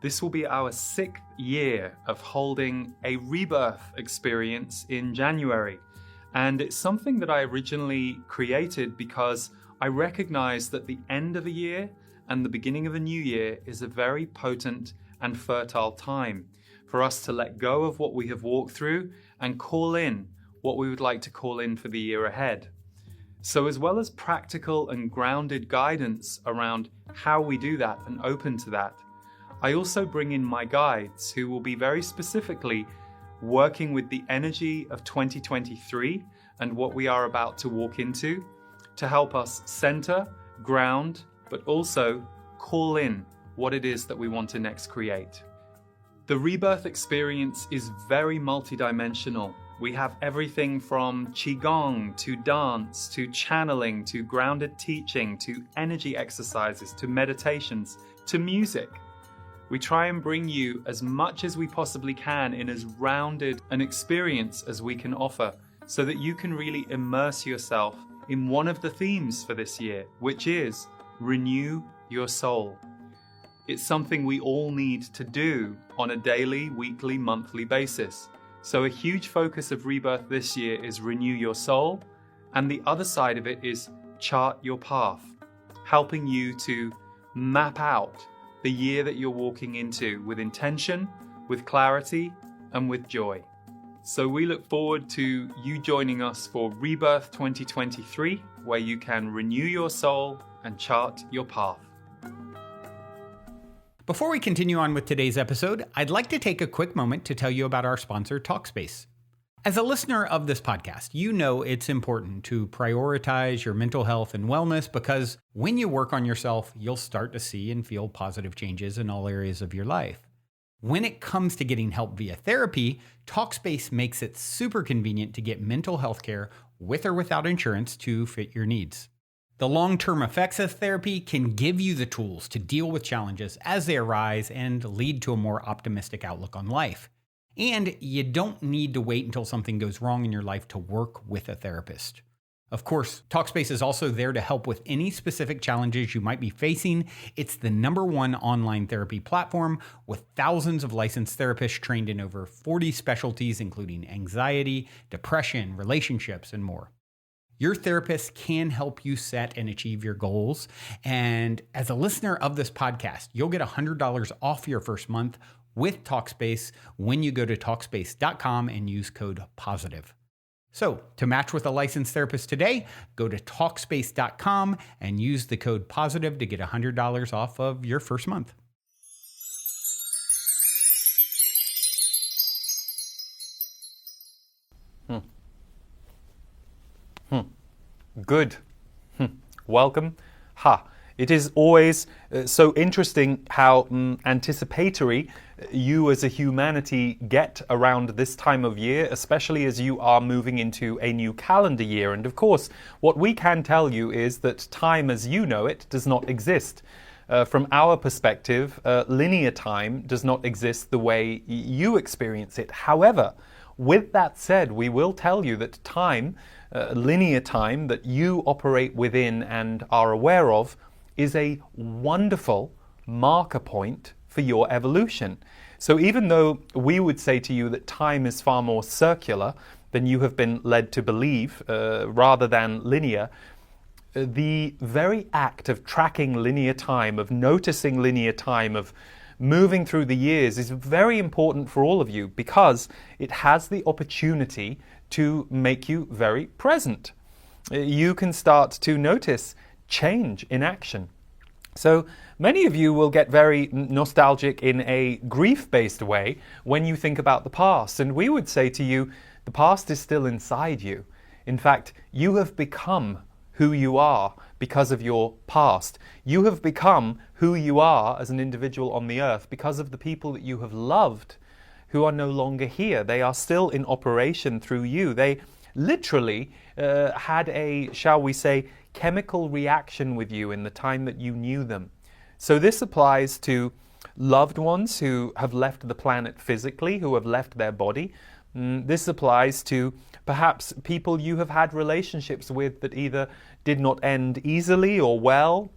This will be our 6th year of holding a Rebirth experience in January. And it's something that I originally created because I recognize that the end of a year and the beginning of a new year is a very potent and fertile time for us to let go of what we have walked through and call in what we would like to call in for the year ahead. So as well as practical and grounded guidance around how we do that and open to that, I also bring in my guides who will be very specifically working with the energy of 2023 and what we are about to walk into to help us center, ground, but also call in what it is that we want to next create. The Rebirth experience is very multidimensional. We have everything from Qigong to dance to channeling to grounded teaching to energy exercises to meditations to music. We try and bring you as much as we possibly can in as rounded an experience as we can offer, so that you can really immerse yourself in one of the themes for this year, which is renew your soul. It's something we all need to do on a daily, weekly, monthly basis. So a huge focus of Rebirth this year is renew your soul And the other side of it is chart your path, helping you to map out the year that you're walking into with intention, with clarity, and with joy. So we look forward to you joining us for Rebirth 2023, where you can renew your soul and chart your path. Before we continue on with today's episode, I'd like to take a quick moment to tell you about our sponsor, Talkspace. As a listener of this podcast, you know it's important to prioritize your mental health and wellness because when you work on yourself, you'll start to see and feel positive changes in all areas of your life. When it comes to getting help via therapy, Talkspace makes it super convenient to get mental health care with or without insurance to fit your needs. The long-term effects of therapy can give you the tools to deal with challenges as they arise and lead to a more optimistic outlook on life. And you don't need to wait until something goes wrong in your life to work with a therapist. Of course, Talkspace is also there to help with any specific challenges you might be facing. It's the #1 online therapy platform with thousands of licensed therapists trained in over 40 specialties, including anxiety, depression, relationships, and more. Your therapist can help you set and achieve your goals. And as a listener of this podcast, you'll get $100 off your first month with Talkspace when you go to Talkspace.com and use code POSITIVE. So to match with a licensed therapist today, go to Talkspace.com and use the code POSITIVE to get $100 off of your first month. Good. Welcome. It is always so interesting how anticipatory you as a humanity get around this time of year, especially as you are moving into a new calendar year. And of course, what we can tell you is that time as you know it does not exist. From our perspective, linear time does not exist the way you experience it. However, with that said, we will tell you that time, linear time that you operate within and are aware of, is a wonderful marker point for your evolution. So even though we would say to you that time is far more circular than you have been led to believe, rather than linear, the very act of tracking linear time, of noticing linear time, of moving through the years is very important for all of you because it has the opportunity to make you very present. You can start to notice change in action. So many of you will get very nostalgic in a grief-based way when you think about the past. And we would say to you, the past is still inside you. In fact, you have become who you are because of your past. You have become who you are as an individual on the earth because of the people that you have loved who are no longer here. They are still in operation through you. They literally had a, shall we say, chemical reaction with you in the time that you knew them. So this applies to loved ones who have left the planet physically, who have left their body. This applies to perhaps people you have had relationships with that either did not end easily or well,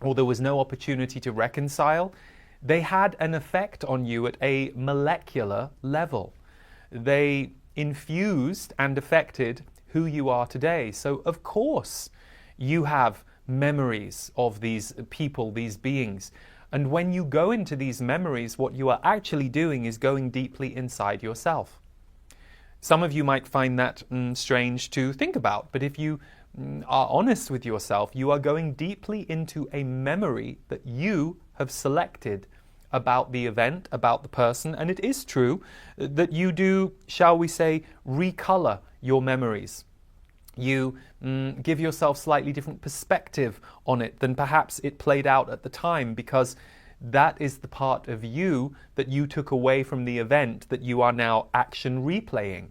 or there was no opportunity to reconcile. They had an effect on you at a molecular level. They infused and affected who you are today. So of course you have memories of these people, these beings. And when you go into these memories, what you are actually doing is going deeply inside yourself. Some of you might find that strange to think about, but if you are honest with yourself, you are going deeply into a memory that you have selected about the event, about the person. And it is true that you do, shall we say, recolor your memories. You give yourself slightly different perspective on it than perhaps it played out at the time, because that is the part of you that you took away from the event that you are now action replaying.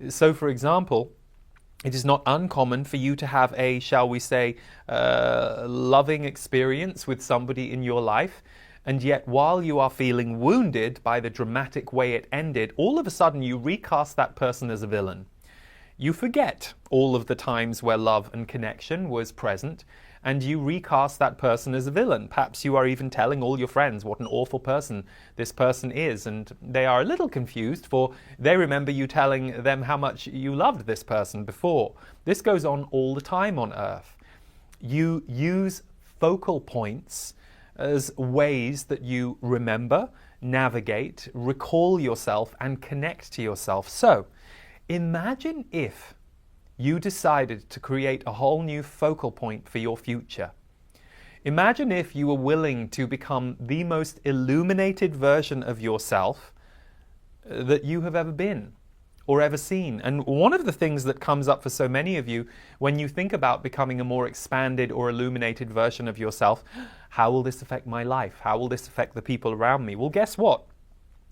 So, for example, it is not uncommon for you to have a, shall we say, loving experience with somebody in your life, and yet while you are feeling wounded by the dramatic way it ended, all of a sudden you recast that person as a villain. You forget all of the times where love and connection was present, and you recast that person as a villain. Perhaps you are even telling all your friends what an awful person this person is, and they are a little confused, for they remember you telling them how much you loved this person before. This goes on all the time on Earth. You use focal points as ways that you remember, navigate, recall yourself, and connect to yourself. So, imagine if you decided to create a whole new focal point for your future. Imagine if you were willing to become the most illuminated version of yourself that you have ever been or ever seen. And one of the things that comes up for so many of you when you think about becoming a more expanded or illuminated version of yourself, how will this affect my life? How will this affect the people around me? Well, guess what?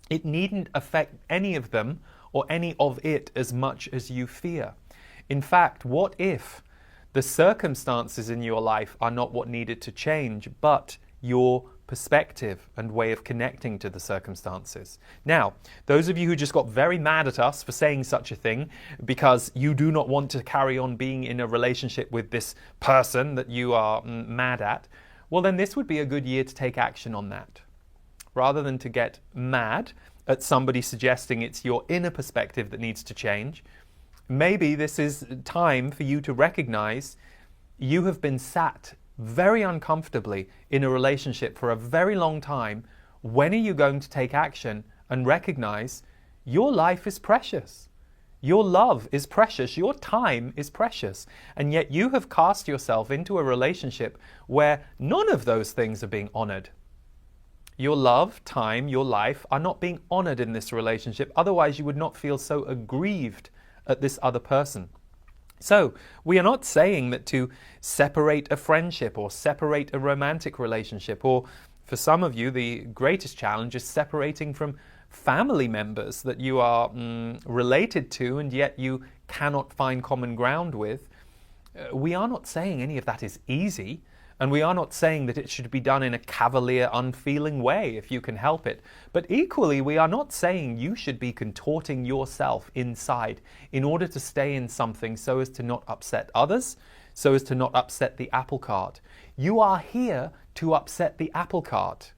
It needn't affect any of them or any of it as much as you fear. In fact, what if the circumstances in your life are not what needed to change, but your perspective and way of connecting to the circumstances? Now, those of you who just got very mad at us for saying such a thing because you do not want to carry on being in a relationship with this person that you are mad at, well, then this would be a good year to take action on that. Rather than to get mad at somebody suggesting it's your inner perspective that needs to change, maybe this is time for you to recognize you have been sat very uncomfortably in a relationship for a very long time. When are you going to take action and recognize your life is precious? Your love is precious. Your time is precious. And yet you have cast yourself into a relationship where none of those things are being honored. Your love, time, your life are not being honored in this relationship. Otherwise, you would not feel so aggrieved at this other person. So, we are not saying that to separate a friendship or separate a romantic relationship, or for some of you, the greatest challenge is separating from family members that you are related to and yet you cannot find common ground with. We are not saying any of that is easy. And we are not saying that it should be done in a cavalier, unfeeling way if you can help it. But equally, we are not saying you should be contorting yourself inside in order to stay in something so as to not upset others, so as to not upset the apple cart. You are here to upset the apple cart.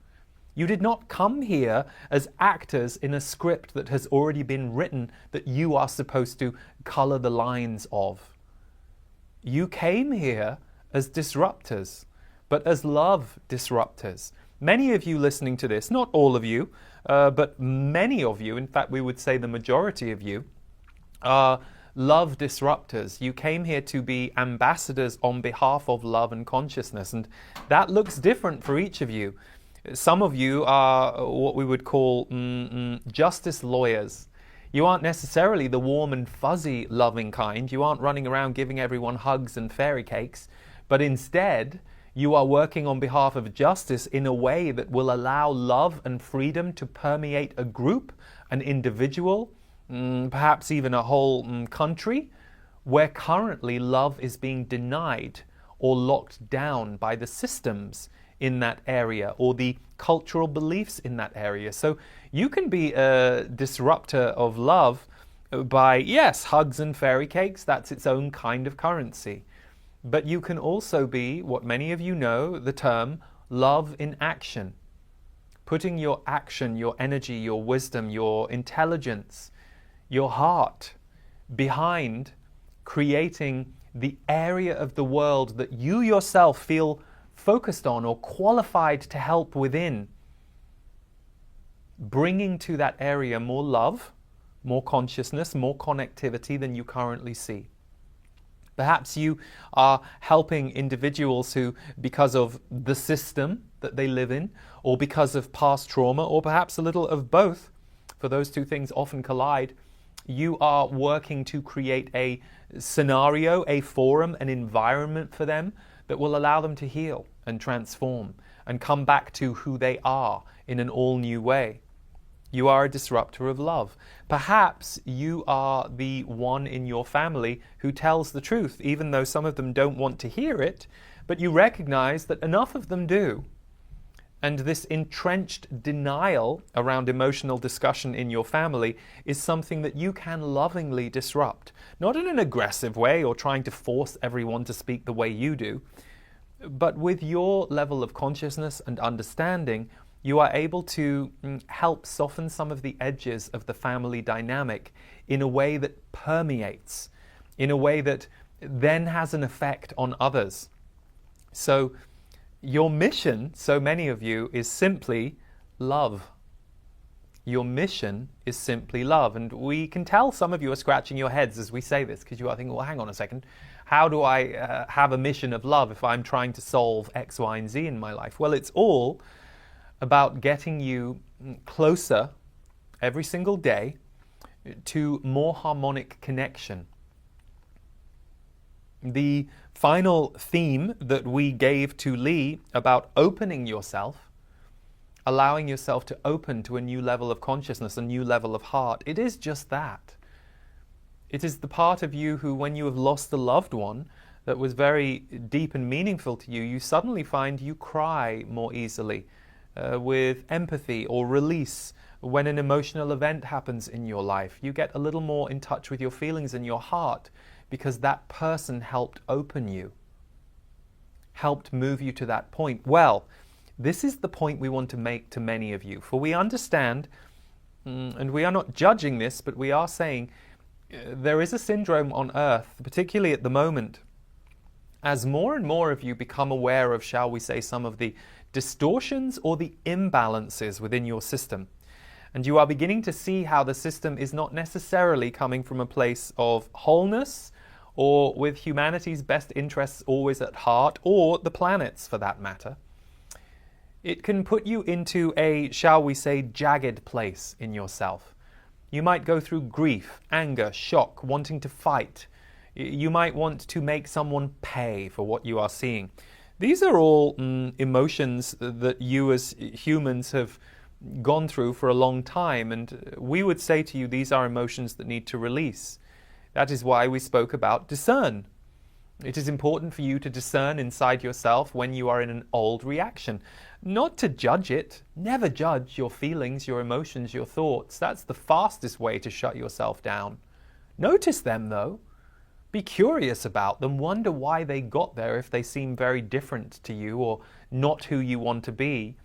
You did not come here as actors in a script that has already been written that you are supposed to color the lines of. You came here as disruptors, but as love disruptors. Many of you listening to this, not all of you, but many of you, in fact we would say the majority of you, are love disruptors. You came here to be ambassadors on behalf of love and consciousness, and that looks different for each of you. Some of you are what we would call justice lawyers. You aren't necessarily the warm and fuzzy loving kind. You aren't running around giving everyone hugs and fairy cakes, but instead you are working on behalf of justice in a way that will allow love and freedom to permeate a group, an individual, perhaps even a whole country, where currently love is being denied or locked down by the systems in that area or the cultural beliefs in that area. So you can be a disruptor of love by, yes, hugs and fairy cakes, that's its own kind of currency. But you can also be, what many of you know, the term love in action. Putting your action, your energy, your wisdom, your intelligence, your heart behind creating the area of the world that you yourself feel focused on or qualified to help within. Bringing to that area more love, more consciousness, more connectivity than you currently see. Perhaps you are helping individuals who, because of the system that they live in, or because of past trauma, or perhaps a little of both, for those two things often collide, you are working to create a scenario, a forum, an environment for them that will allow them to heal and transform and come back to who they are in an all-new way. You are a disruptor of love. Perhaps you are the one in your family who tells the truth, even though some of them don't want to hear it, but you recognize that enough of them do. And this entrenched denial around emotional discussion in your family is something that you can lovingly disrupt. Not in an aggressive way or trying to force everyone to speak the way you do. But with your level of consciousness and understanding, you are able to help soften some of the edges of the family dynamic in a way that permeates, in a way that then has an effect on others. So your mission, so many of you, is simply love. Your mission is simply love. And we can tell some of you are scratching your heads as we say this, because you are thinking, well, hang on a second. How do I have a mission of love if I'm trying to solve X, Y, and Z in my life? Well, it's all about getting you closer every single day to more harmonic connection. The final theme that we gave to Lee about opening yourself, allowing yourself to open to a new level of consciousness, a new level of heart, it is just that. It is the part of you who, when you have lost a loved one that was very deep and meaningful to you, you suddenly find you cry more easily with empathy or release. When an emotional event happens in your life, you get a little more in touch with your feelings and your heart because that person helped open you, helped move you to that point. Well, this is the point we want to make to many of you, for we understand, and we are not judging this, but we are saying there is a syndrome on Earth, particularly at the moment, as more and more of you become aware of, shall we say, some of the distortions or the imbalances within your system. And you are beginning to see how the system is not necessarily coming from a place of wholeness or with humanity's best interests always at heart, or the planet's for that matter. It can put you into a, shall we say, jagged place in yourself. You might go through grief, anger, shock, wanting to fight. You might want to make someone pay for what you are seeing. These are all emotions that you as humans have gone through for a long time, and we would say to you these are emotions that need to release. That is why we spoke about discern. It is important for you to discern inside yourself when you are in an old reaction. Not to judge it. Never judge your feelings, your emotions, your thoughts. That's the fastest way to shut yourself down. Notice them though. Be curious about them. Wonder why they got there if they seem very different to you or not who you want to be.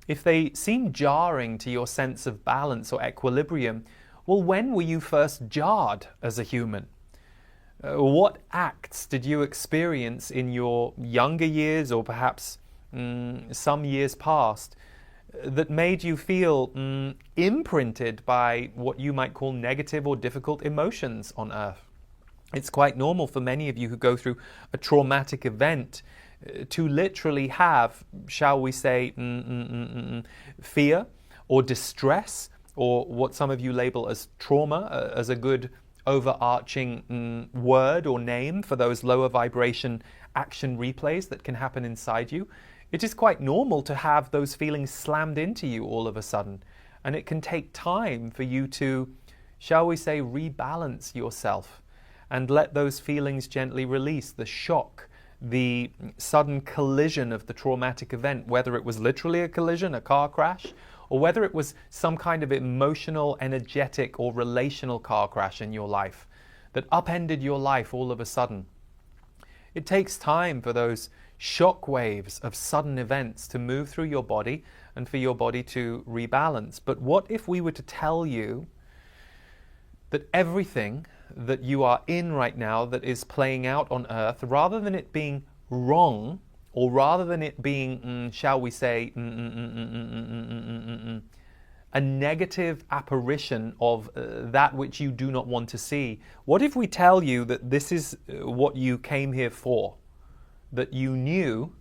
If they seem jarring to your sense of balance or equilibrium, well, when were you first jarred as a human? What acts did you experience in your younger years or perhaps some years past that made you feel imprinted by what you might call negative or difficult emotions on Earth? It's quite normal for many of you who go through a traumatic event to literally have, shall we say, fear or distress, or what some of you label as trauma, as a good overarching word or name for those lower vibration action replays that can happen inside you. It is quite normal to have those feelings slammed into you all of a sudden. And it can take time for you to, shall we say, rebalance yourself and let those feelings gently release. The shock, the sudden collision of the traumatic event, whether it was literally a collision, a car crash, or whether it was some kind of emotional, energetic, or relational car crash in your life that upended your life all of a sudden. It takes time for those shock waves of sudden events to move through your body and for your body to rebalance. But what if we were to tell you that everything that you are in right now that is playing out on Earth, rather than it being wrong, or rather than it being, shall we say, a negative apparition of that which you do not want to see, what if we tell you that this is what you came here for? That you knew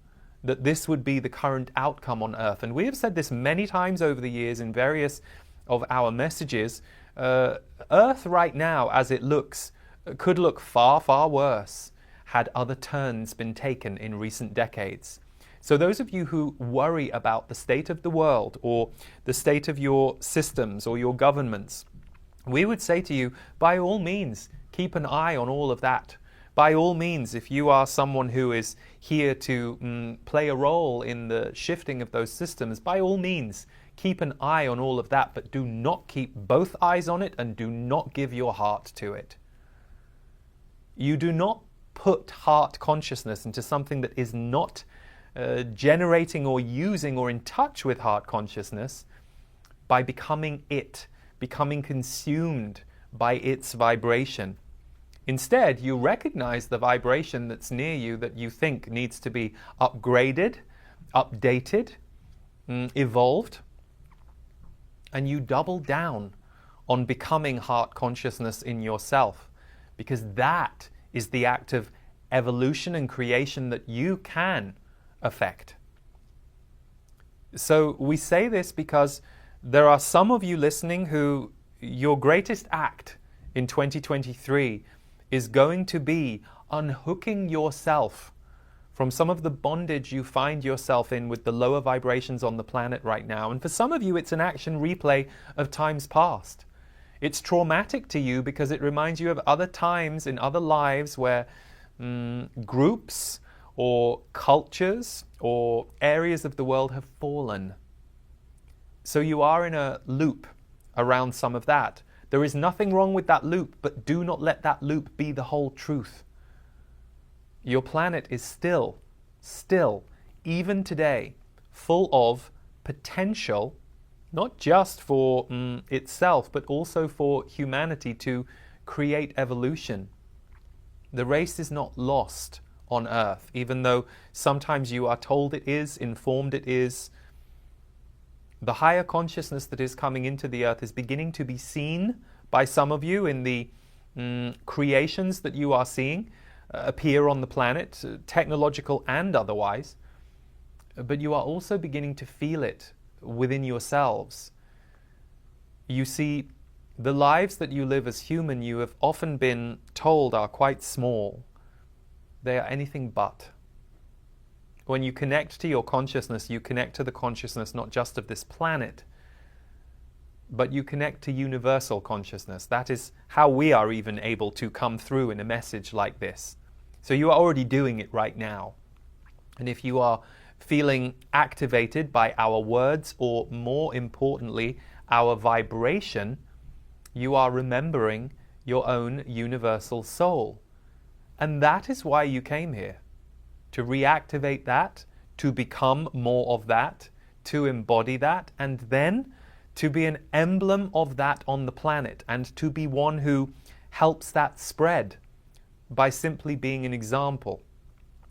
that this would be the current outcome on Earth. And we have said this many times over the years in various of our messages. Earth right now, as it looks, could look far, far worse had other turns been taken in recent decades. So those of you who worry about the state of the world or the state of your systems or your governments, we would say to you, by all means, keep an eye on all of that. By all means, if you are someone who is here to play a role in the shifting of those systems, by all means, keep an eye on all of that, but do not keep both eyes on it and do not give your heart to it. You do not put heart consciousness into something that is not generating or using or in touch with heart consciousness by becoming consumed by its vibration. Instead, you recognize the vibration that's near you that you think needs to be upgraded, updated, evolved, and you double down on becoming heart consciousness in yourself, because that is the act of evolution and creation that you can affect. So we say this because there are some of you listening who your greatest act in 2023 is going to be unhooking yourself from some of the bondage you find yourself in with the lower vibrations on the planet right now. And for some of you, it's an action replay of times past. It's traumatic to you because it reminds you of other times in other lives where groups or cultures or areas of the world have fallen. So you are in a loop around some of that. There is nothing wrong with that loop, but do not let that loop be the whole truth. Your planet is still, even today, full of potential, not just for itself, but also for humanity to create evolution. The race is not lost on Earth, even though sometimes you are told it is, informed it is. The higher consciousness that is coming into the Earth is beginning to be seen by some of you in the creations that you are seeing appear on the planet, technological and otherwise. But you are also beginning to feel it within yourselves. You see, the lives that you live as human, you have often been told are quite small. They are anything but. When you connect to your consciousness, you connect to the consciousness not just of this planet, but you connect to universal consciousness. That is how we are even able to come through in a message like this. So you are already doing it right now. And if you are feeling activated by our words, or more importantly, our vibration, you are remembering your own universal soul. And that is why you came here. To reactivate that, to become more of that, to embody that, and then to be an emblem of that on the planet, and to be one who helps that spread by simply being an example.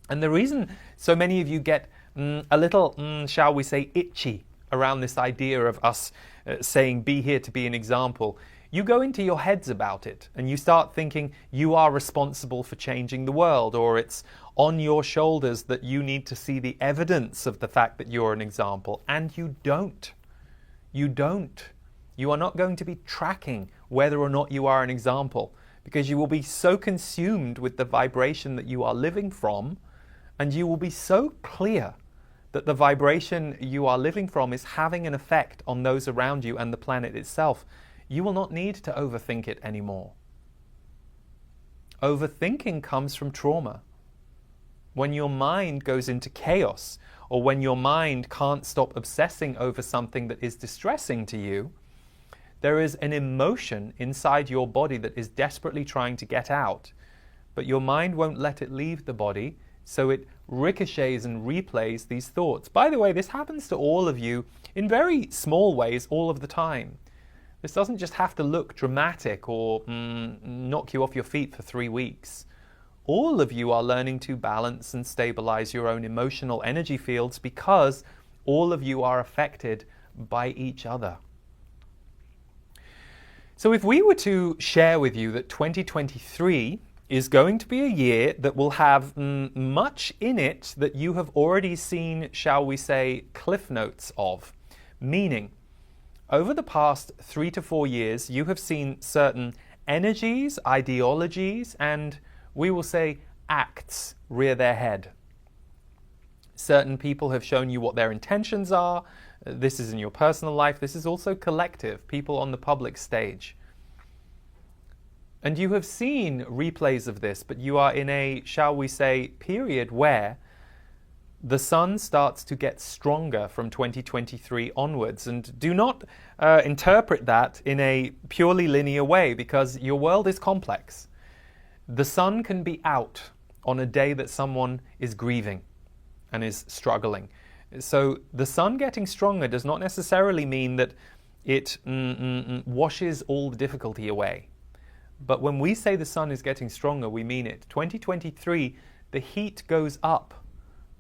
And the reason so many of you get a little, shall we say, itchy around this idea of us saying, be here to be an example, you go into your heads about it and you start thinking you are responsible for changing the world, or it's on your shoulders that you need to see the evidence of the fact that you're an example. And you don't. You don't. You are not going to be tracking whether or not you are an example, because you will be so consumed with the vibration that you are living from, and you will be so clear that the vibration you are living from is having an effect on those around you and the planet itself. You will not need to overthink it anymore. Overthinking comes from trauma. When your mind goes into chaos, or when your mind can't stop obsessing over something that is distressing to you, there is an emotion inside your body that is desperately trying to get out, but your mind won't let it leave the body, so it ricochets and replays these thoughts. By the way, this happens to all of you in very small ways all of the time. This doesn't just have to look dramatic or knock you off your feet for 3 weeks. All of you are learning to balance and stabilize your own emotional energy fields, because all of you are affected by each other. So if we were to share with you that 2023 is going to be a year that will have much in it that you have already seen, shall we say, cliff notes of, meaning over the past 3 to 4 years, you have seen certain energies, ideologies, and we will say acts rear their head. Certain people have shown you what their intentions are. This is in your personal life. This is also collective, people on the public stage. And you have seen replays of this, but you are in a, shall we say, period where the sun starts to get stronger from 2023 onwards. And do not interpret that in a purely linear way, because your world is complex. The sun can be out on a day that someone is grieving and is struggling. So the sun getting stronger does not necessarily mean that it washes all the difficulty away. But when we say the sun is getting stronger, we mean it. 2023, the heat goes up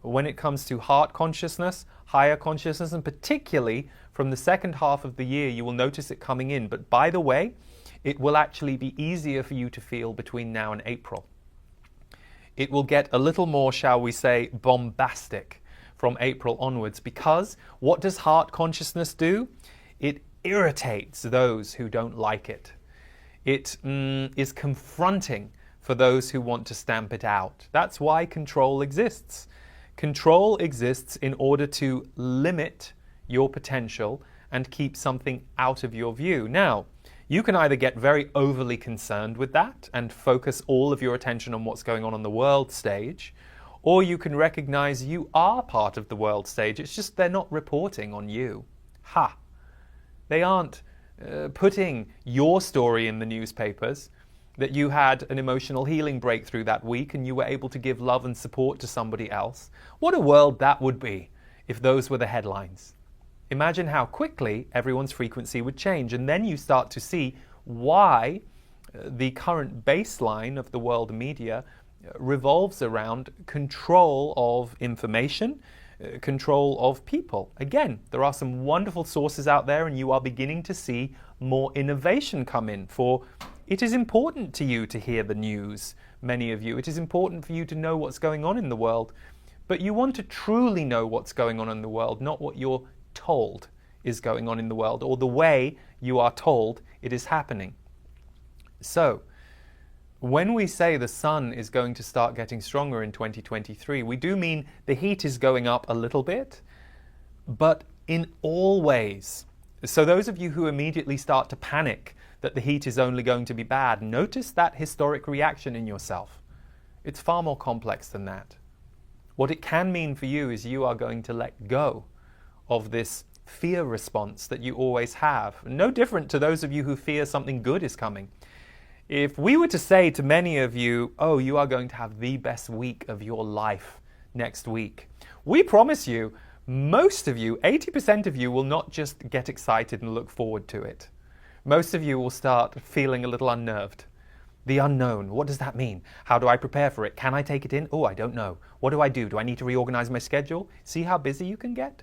when it comes to heart consciousness, higher consciousness, and particularly from the second half of the year, you will notice it coming in. But by the way, it will actually be easier for you to feel between now and April. It will get a little more, shall we say, bombastic from April onwards, because what does heart consciousness do? It irritates those who don't like it. It is confronting for those who want to stamp it out. That's why control exists. Control exists in order to limit your potential and keep something out of your view. Now, you can either get very overly concerned with that and focus all of your attention on what's going on the world stage, or you can recognize you are part of the world stage. It's just they're not reporting on you. Ha! They aren't putting your story in the newspapers, that you had an emotional healing breakthrough that week and you were able to give love and support to somebody else. What a world that would be if those were the headlines. Imagine how quickly everyone's frequency would change, and then you start to see why the current baseline of the world media revolves around control of information, control of people. Again, there are some wonderful sources out there, and you are beginning to see more innovation come in. For it is important to you to hear the news, many of you. It is important for you to know what's going on in the world, but you want to truly know what's going on in the world, not what you're told is going on in the world, or the way you are told it is happening. So, when we say the sun is going to start getting stronger in 2023, we do mean the heat is going up a little bit, but in all ways. So those of you who immediately start to panic that the heat is only going to be bad, notice that historic reaction in yourself. It's far more complex than that. What it can mean for you is you are going to let go of this fear response that you always have. No different to those of you who fear something good is coming. If we were to say to many of you, oh, you are going to have the best week of your life next week, we promise you, most of you, 80% of you, will not just get excited and look forward to it. Most of you will start feeling a little unnerved. The unknown, what does that mean? How do I prepare for it? Can I take it in? Oh, I don't know. What do I do? Do I need to reorganize my schedule? See how busy you can get?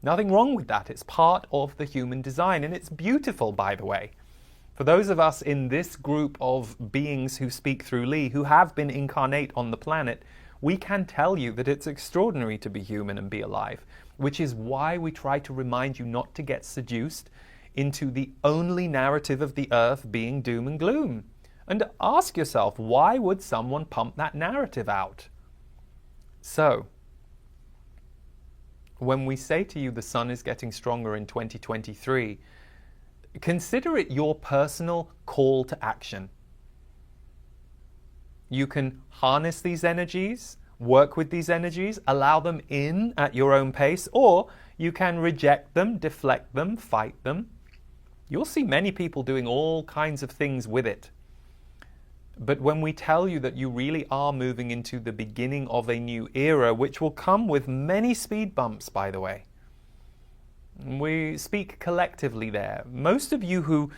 Nothing wrong with that. It's part of the human design, and it's beautiful, by the way. For those of us in this group of beings who speak through Lee, who have been incarnate on the planet, we can tell you that it's extraordinary to be human and be alive, which is why we try to remind you not to get seduced into the only narrative of the earth being doom and gloom. And ask yourself, why would someone pump that narrative out? So, when we say to you the sun is getting stronger in 2023, consider it your personal call to action. You can harness these energies, work with these energies, allow them in at your own pace, or you can reject them, deflect them, fight them. You'll see many people doing all kinds of things with it. But when we tell you that you really are moving into the beginning of a new era, which will come with many speed bumps, by the way, we speak collectively there. Most of you who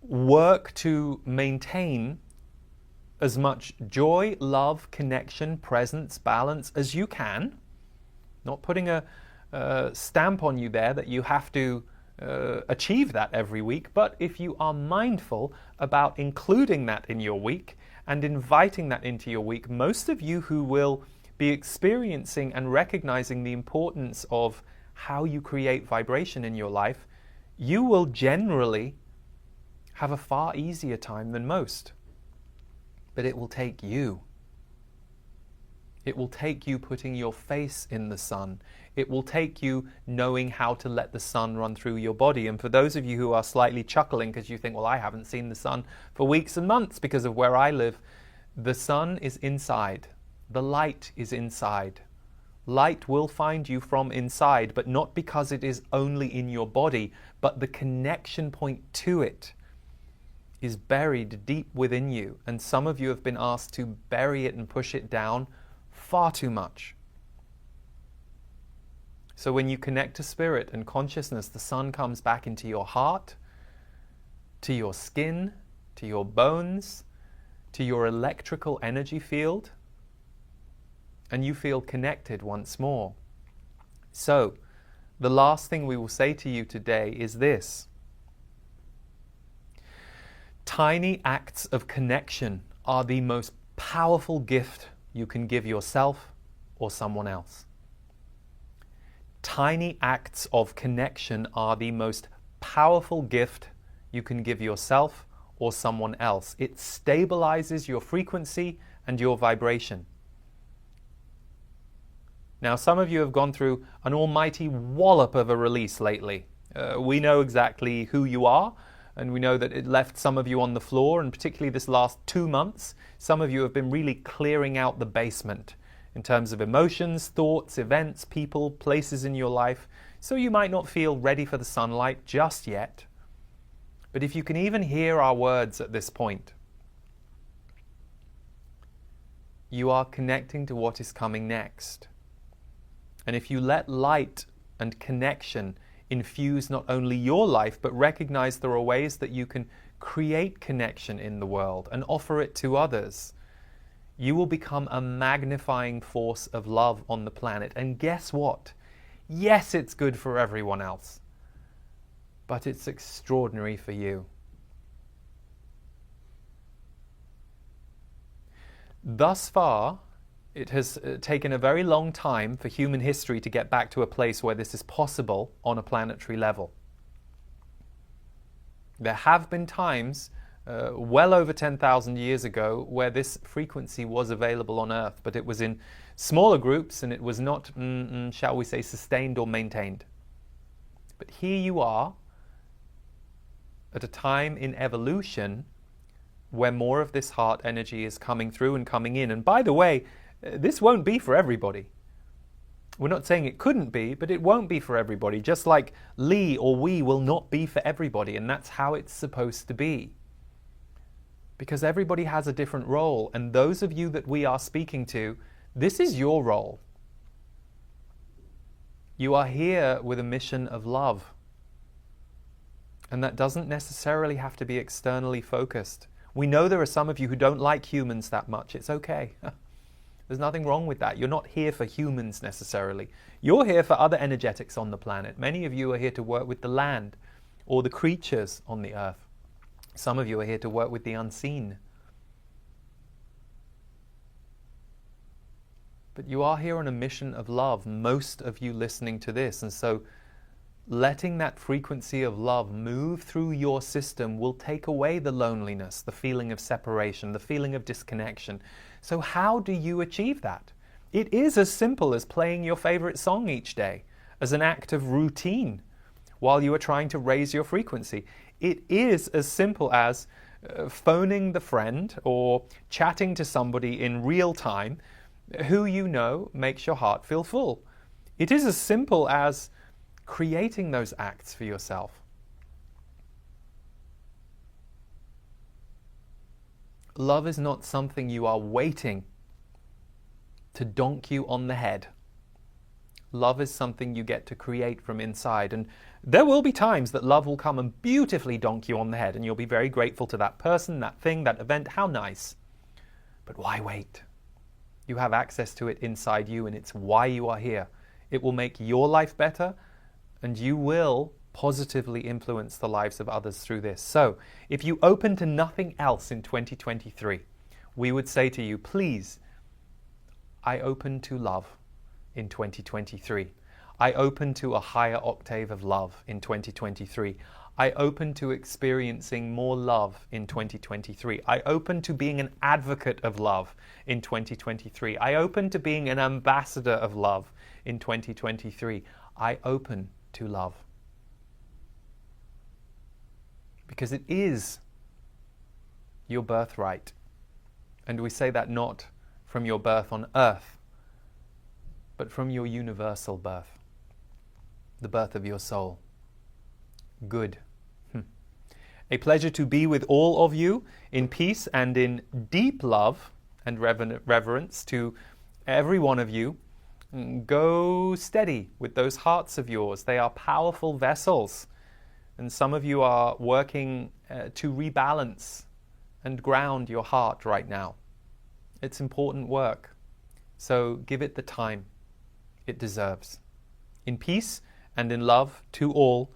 work to maintain as much joy, love, connection, presence, balance as you can, not putting a stamp on you there that you have to achieve that every week, but if you are mindful about including that in your week and inviting that into your week, most of you who will be experiencing and recognizing the importance of how you create vibration in your life, you will generally have a far easier time than most. But it will take you. It will take you putting your face in the sun. It will take you knowing how to let the sun run through your body. And for those of you who are slightly chuckling because you think, well, I haven't seen the sun for weeks and months because of where I live, the sun is inside. The light is inside. Light will find you from inside, but not because it is only in your body, but the connection point to it is buried deep within you, and some of you have been asked to bury it and push it down far too much. So when you connect to spirit and consciousness, the sun comes back into your heart, to your skin, to your bones, to your electrical energy field, and you feel connected once more. So, the last thing we will say to you today is this. Tiny acts of connection are the most powerful gift you can give yourself or someone else. Tiny acts of connection are the most powerful gift you can give yourself or someone else. It stabilizes your frequency and your vibration. Now, some of you have gone through an almighty wallop of a release lately. We know exactly who you are, and we know that it left some of you on the floor, and particularly this last 2 months, some of you have been really clearing out the basement in terms of emotions, thoughts, events, people, places in your life, so you might not feel ready for the sunlight just yet. But if you can even hear our words at this point, you are connecting to what is coming next. And if you let light and connection infuse not only your life, but recognize there are ways that you can create connection in the world and offer it to others, you will become a magnifying force of love on the planet. And guess what? Yes, it's good for everyone else, but it's extraordinary for you. Thus far, it has taken a very long time for human history to get back to a place where this is possible on a planetary level. There have been times, well over 10,000 years ago, where this frequency was available on Earth, but it was in smaller groups and it was not, shall we say, sustained or maintained. But here you are, at a time in evolution where more of this heart energy is coming through and coming in. And by the way, this won't be for everybody. We're not saying it couldn't be, but it won't be for everybody. Just like Lee or we will not be for everybody, and that's how it's supposed to be. Because everybody has a different role, and those of you that we are speaking to, this is your role. You are here with a mission of love. And that doesn't necessarily have to be externally focused. We know there are some of you who don't like humans that much. It's okay. There's nothing wrong with that. You're not here for humans necessarily. You're here for other energetics on the planet. Many of you are here to work with the land or the creatures on the earth. Some of you are here to work with the unseen. But you are here on a mission of love, most of you listening to this. And so letting that frequency of love move through your system will take away the loneliness, the feeling of separation, the feeling of disconnection. So how do you achieve that? It is as simple as playing your favorite song each day as an act of routine while you are trying to raise your frequency. It is as simple as phoning the friend or chatting to somebody in real time who you know makes your heart feel full. It is as simple as creating those acts for yourself. Love is not something you are waiting to donk you on the head. Love is something you get to create from inside. And there will be times that love will come and beautifully donk you on the head, and you'll be very grateful to that person, that thing, that event. How nice. But why wait? You have access to it inside you, and it's why you are here. It will make your life better, and you will positively influence the lives of others through this. So, if you open to nothing else in 2023, we would say to you, please, I open to love in 2023. I open to a higher octave of love in 2023. I open to experiencing more love in 2023. I open to being an advocate of love in 2023. I open to being an ambassador of love in 2023. I open to love. Because it is your birthright. And we say that not from your birth on earth, but from your universal birth, the birth of your soul. Good. A pleasure to be with all of you in peace and in deep love and reverence to every one of you. Go steady with those hearts of yours. They are powerful vessels. And some of you are working to rebalance and ground your heart right now. It's important work. So give it the time it deserves. In peace and in love to all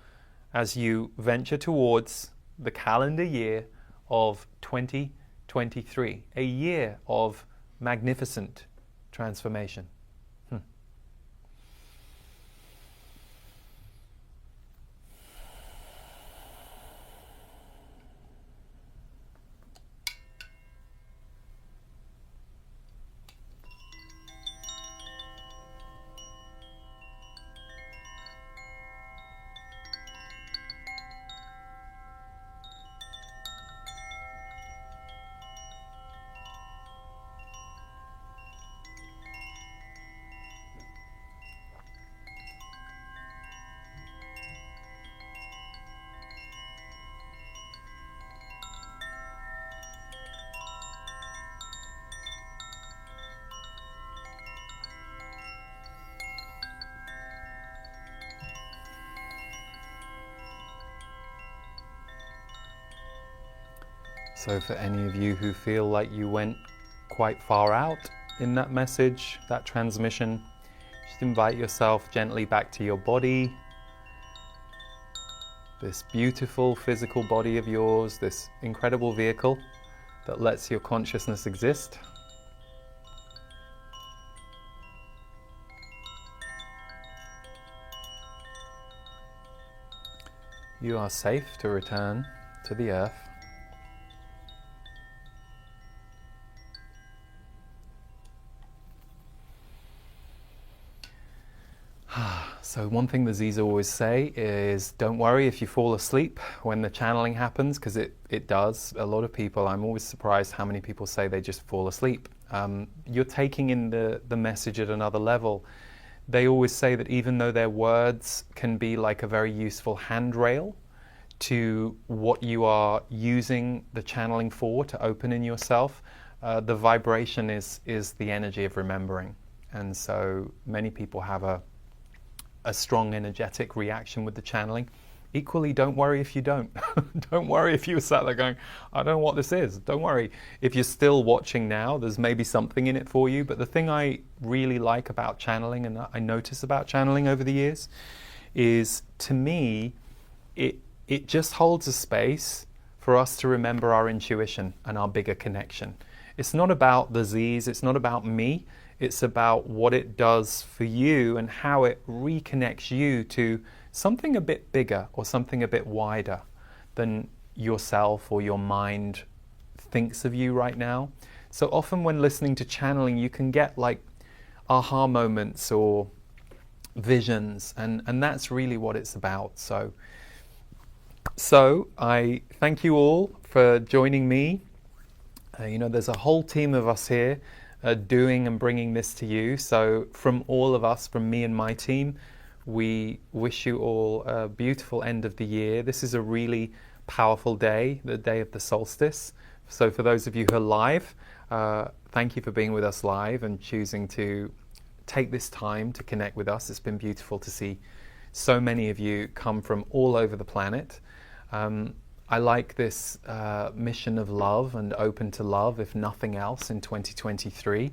as you venture towards the calendar year of 2023, a year of magnificent transformation. So for any of you who feel like you went quite far out in that message, that transmission, just invite yourself gently back to your body, this beautiful physical body of yours, this incredible vehicle that lets your consciousness exist. You are safe to return to the earth. So one thing the Z's always say is don't worry if you fall asleep when the channeling happens, because it does. A lot of people, I'm always surprised how many people say they just fall asleep. You're taking in the message at another level. They always say that even though their words can be like a very useful handrail to what you are using the channeling for to open in yourself, the vibration is the energy of remembering. And so many people have a strong energetic reaction with the channeling. Equally, don't worry if you don't. Don't worry if you were sat there going, I don't know what this is. Don't worry. If you're still watching now, there's maybe something in it for you. But the thing I really like about channeling, and I notice about channeling over the years, is to me, it just holds a space for us to remember our intuition and our bigger connection. It's not about the Z's, it's not about me. It's about what it does for you and how it reconnects you to something a bit bigger or something a bit wider than yourself or your mind thinks of you right now. So often when listening to channeling, you can get like aha moments or visions, and that's really what it's about. So I thank you all for joining me. There's a whole team of us here doing and bringing this to you. So from all of us, from me and my team, we wish you all a beautiful end of the year. This is a really powerful day, the day of the solstice. So for those of you who are live, thank you for being with us live and choosing to take this time to connect with us. It's been beautiful to see so many of you come from all over the planet. I like this mission of love and open to love, if nothing else, in 2023.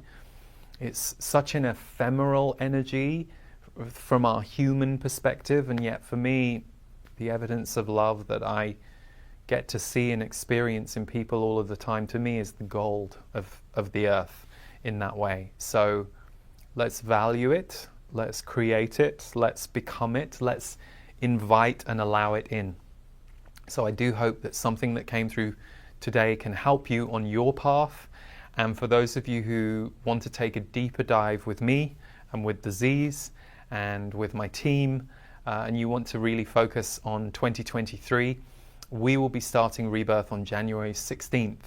It's such an ephemeral energy from our human perspective, and yet for me, the evidence of love that I get to see and experience in people all of the time, to me, is the gold of the earth in that way. So let's value it, let's create it, let's become it, let's invite and allow it in. So I do hope that something that came through today can help you on your path. And for those of you who want to take a deeper dive with me and with the Z's and with my team, and you want to really focus on 2023, we will be starting Rebirth on January 16th.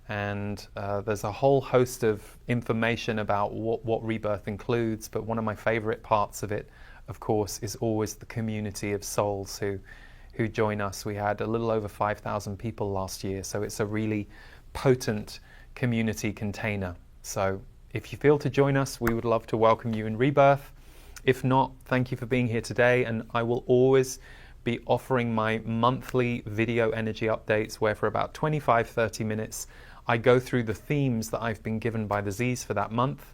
And there's a whole host of information about what Rebirth includes. But one of my favorite parts of it, of course, is always the community of souls who who join us. We had a little over 5,000 people last year, so it's a really potent community container. So if you feel to join us, we would love to welcome you in Rebirth. If not, thank you for being here today, and I will always be offering my monthly video energy updates where for about 25-30 minutes I go through the themes that I've been given by the Z's for that month,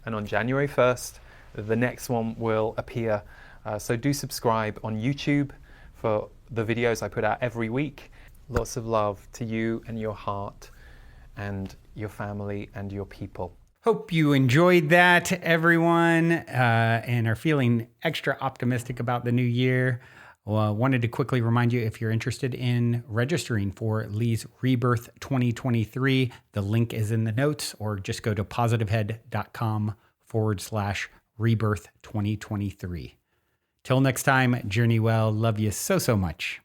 and on January 1st the next one will appear. So do subscribe on YouTube for the videos I put out every week. Lots of love to you and your heart and your family and your people. Hope you enjoyed that, everyone, and are feeling extra optimistic about the new year. Well, wanted to quickly remind you, if you're interested in registering for Lee's Rebirth 2023, the link is in the notes, or just go to positivehead.com/Rebirth 2023. Till next time, journey well. Love you so much.